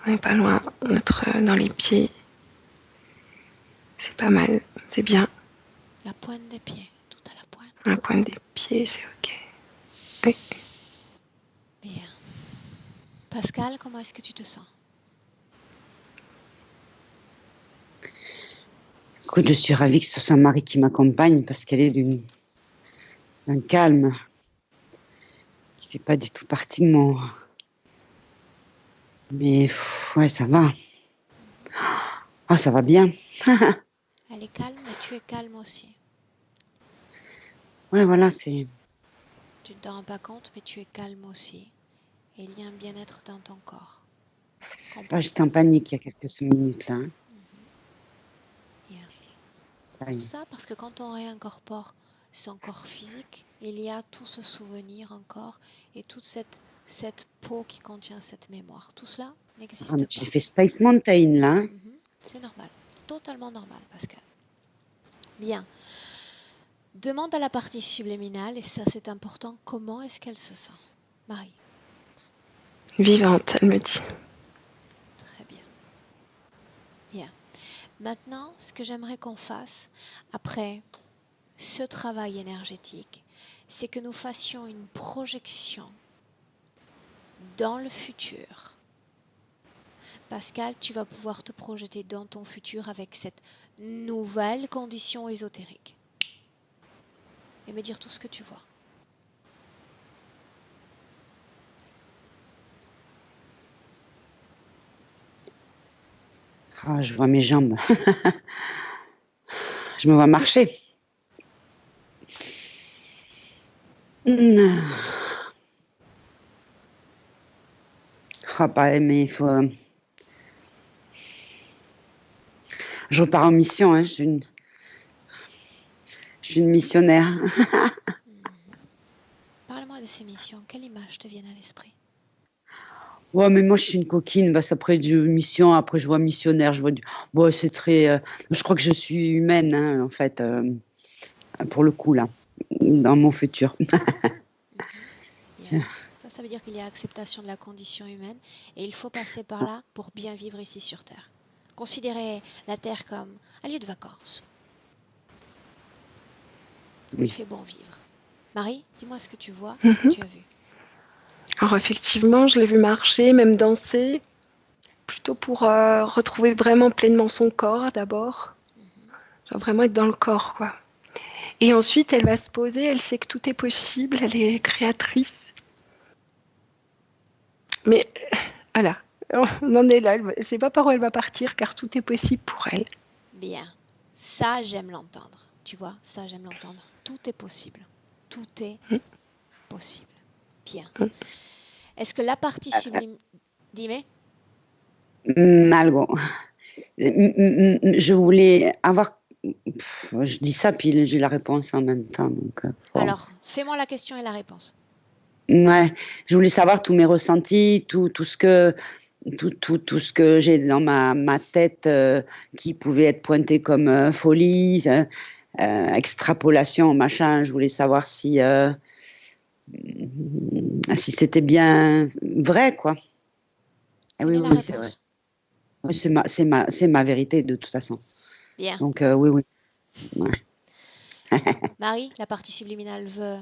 On n'est pas loin. On est dans les pieds. C'est pas mal. C'est bien. La pointe des pieds, tout à la pointe. La pointe des pieds, c'est ok. Oui. Bien. Pascal, comment est-ce que tu te sens? Écoute, je suis ravie que ce soit Marie qui m'accompagne parce qu'elle est d'un calme qui fait pas du tout partie de moi. Mais ouais, ça va. Ah, ça va bien. Elle est calme, mais tu es calme aussi. Ouais, voilà, c'est. Tu ne t'en rends pas compte, mais tu es calme aussi. Et il y a un bien-être dans ton corps. Ah, j'étais en panique il y a quelques minutes là. Hein. Bien. Ça y Tout est. ça parce que quand on réincorpore son corps physique, il y a tout ce souvenir encore et toute cette peau qui contient cette mémoire. Tout cela Ah, n'existe mais pas. j'ai fait Space Mountain là. Hein. C'est normal. Totalement normal, Pascal. Bien. Demande à la partie subliminale, et ça c'est important, comment est-ce qu'elle se sent? Marie. Vivante, elle me dit. Très bien. Bien. Maintenant, ce que j'aimerais qu'on fasse, après ce travail énergétique, c'est que nous fassions une projection dans le futur. Pascal, tu vas pouvoir te projeter dans ton futur avec cette nouvelle condition ésotérique. Et me dire tout ce que tu vois. Ah, je vois mes jambes. Je me vois marcher. Ah, pas, mais il faut. Je repars en mission. Hein. Je suis une missionnaire. Parle-moi de ces missions. Quelles images te viennent à l'esprit? Ouais, mais moi, je suis une coquine. Bah, après, mission, après, je vois missionnaire. Je vois bon, c'est très. Je crois que je suis humaine, hein, en fait, pour le coup, là, dans mon futur. Bien. Ça veut dire qu'il y a acceptation de la condition humaine et il faut passer par là pour bien vivre ici sur Terre. Considérez la Terre comme un lieu de vacances où il fait bon vivre. Marie, dis-moi ce que tu vois, ce que tu as vu. Alors effectivement, je l'ai vu marcher, même danser, plutôt pour retrouver vraiment pleinement son corps d'abord. Genre vraiment être dans le corps, quoi. Et ensuite, elle va se poser, elle sait que tout est possible, elle est créatrice. Mais voilà, on en est là, je ne sais pas par où elle va partir, car tout est possible pour elle. Bien. Ça, j'aime l'entendre. Tu vois, ça, j'aime l'entendre. Tout est possible. Tout est possible. Bien. Est-ce que la partie sublime... Dis-moi. Malgo. Je voulais avoir. Je dis ça, puis j'ai la réponse en même temps. Donc, bon. Alors, fais-moi la question et la réponse. Ouais, je voulais savoir tous mes ressentis, tout ce que j'ai dans ma tête qui pouvait être pointé comme folie, extrapolation, machin. Je voulais savoir si c'était bien vrai, quoi. Ah Quelle oui, est la oui, c'est vrai. réponse? Oui, c'est ma vérité de toute façon. Bien. Donc, oui, oui. Ouais. Marie, la partie subliminale veut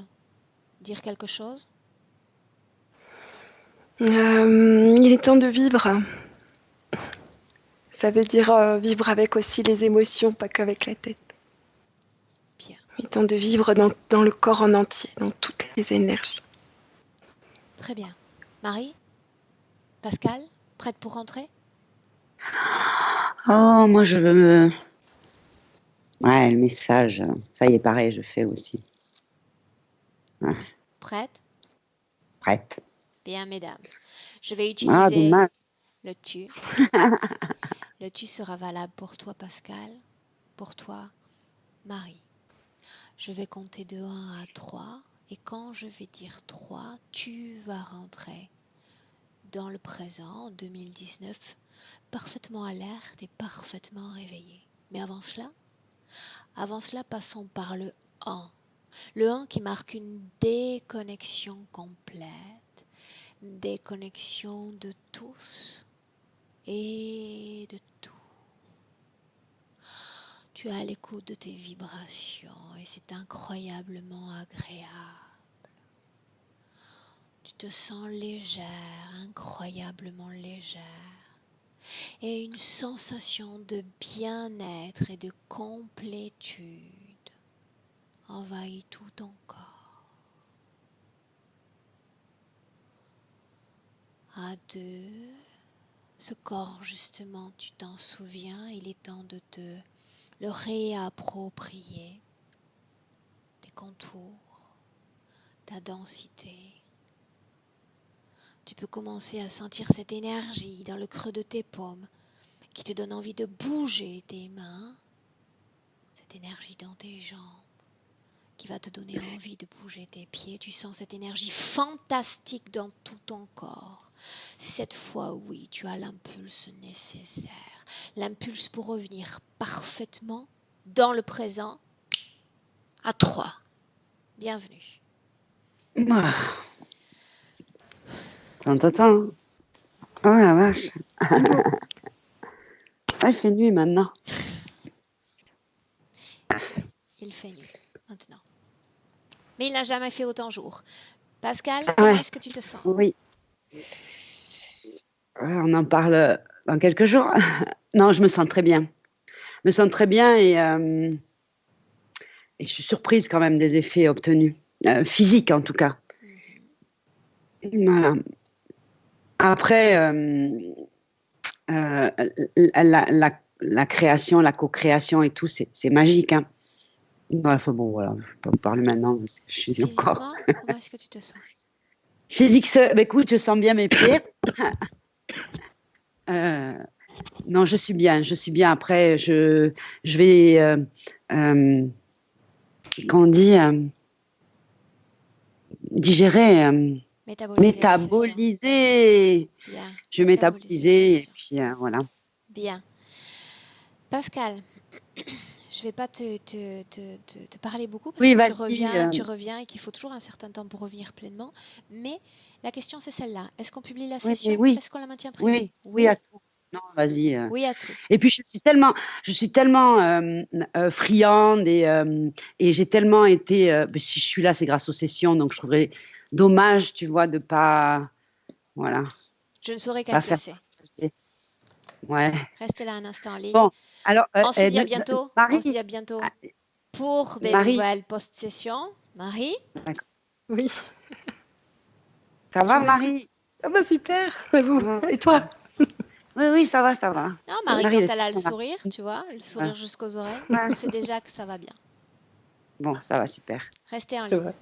dire quelque chose? Il est temps de vivre. Ça veut dire vivre avec aussi les émotions, pas qu'avec la tête. Bien. Il est temps de vivre dans le corps en entier, dans toutes les énergies. Très bien. Marie? Pascal? Prête pour rentrer? Oh, moi, je veux me. Ouais, le message, ça y est, pareil, je fais aussi. Ouais, Prête? prête. Bien, mesdames. Je vais Ah, utiliser dommage. le tu. Le tu sera valable pour toi, Pascal, pour toi, Marie. Je vais compter de 1 à 3 et quand je vais dire 3, tu vas rentrer dans le présent, en 2019, parfaitement alerte et parfaitement réveillé. Mais avant cela, passons par le 1. Le 1 qui marque une déconnexion complète, déconnexion de tous et de tout. Tu es à l'écoute de tes vibrations et c'est incroyablement agréable. Tu te sens légère, incroyablement légère. Et une sensation de bien-être et de complétude envahit tout ton corps. À 2, ce corps justement, tu t'en souviens, il est temps de te le réapproprier, tes contours, ta densité. Tu peux commencer à sentir cette énergie dans le creux de tes paumes qui te donne envie de bouger tes mains, cette énergie dans tes jambes qui va te donner envie de bouger tes pieds. Tu sens cette énergie fantastique dans tout ton corps. Cette fois, oui, tu as l'impulse nécessaire, l'impulse pour revenir parfaitement dans le présent à 3. Bienvenue. Ah. Tant. Oh la vache. Ah, il fait nuit maintenant. Il fait nuit maintenant. Mais il n'a jamais fait autant jour. Pascal, comment Ouais, est-ce que tu te sens? oui. On en parle dans quelques jours. Non, je me sens très bien. Je me sens très bien et je suis surprise quand même des effets obtenus. Physiques en tout cas. Voilà. Après, la création, la co-création et tout, c'est magique. Hein. Bon, voilà, je ne peux pas parler maintenant parce que je suis encore. Physiquement, comment est-ce que tu te sens? Physique, écoute, je sens bien mes pieds. Non, je suis bien. Après, je vais, comment on dit, digérer, métaboliser. Bien. Je vais métaboliser et puis voilà. Bien. Pascal, je ne vais pas te parler beaucoup parce que tu reviens et qu'il faut toujours un certain temps pour revenir pleinement. Mais la question, c'est celle-là. Est-ce qu'on publie la session? Oui. Est-ce qu'on la maintient privée? Oui à tout. Non, vas-y. Oui à tout. Et puis je suis tellement friande et j'ai tellement été. Si je suis là, c'est grâce aux sessions, donc je trouverais dommage, tu vois, de pas. Voilà. Je ne saurais qu'à te laisser. Ouais. Restez là un instant en ligne. Bon, alors. On se dit à bientôt. Marie, on se dit à bientôt pour des nouvelles post-sessions. Marie? D'accord. Oui. Ça va, Marie? Ah bah super. Et vous? Et toi? Oui, ça va. Non, Marie, quand elle a le sourire, tu vois, le sourire jusqu'aux oreilles, on sait déjà que ça va bien. Bon, ça va, super. Restez en ligne.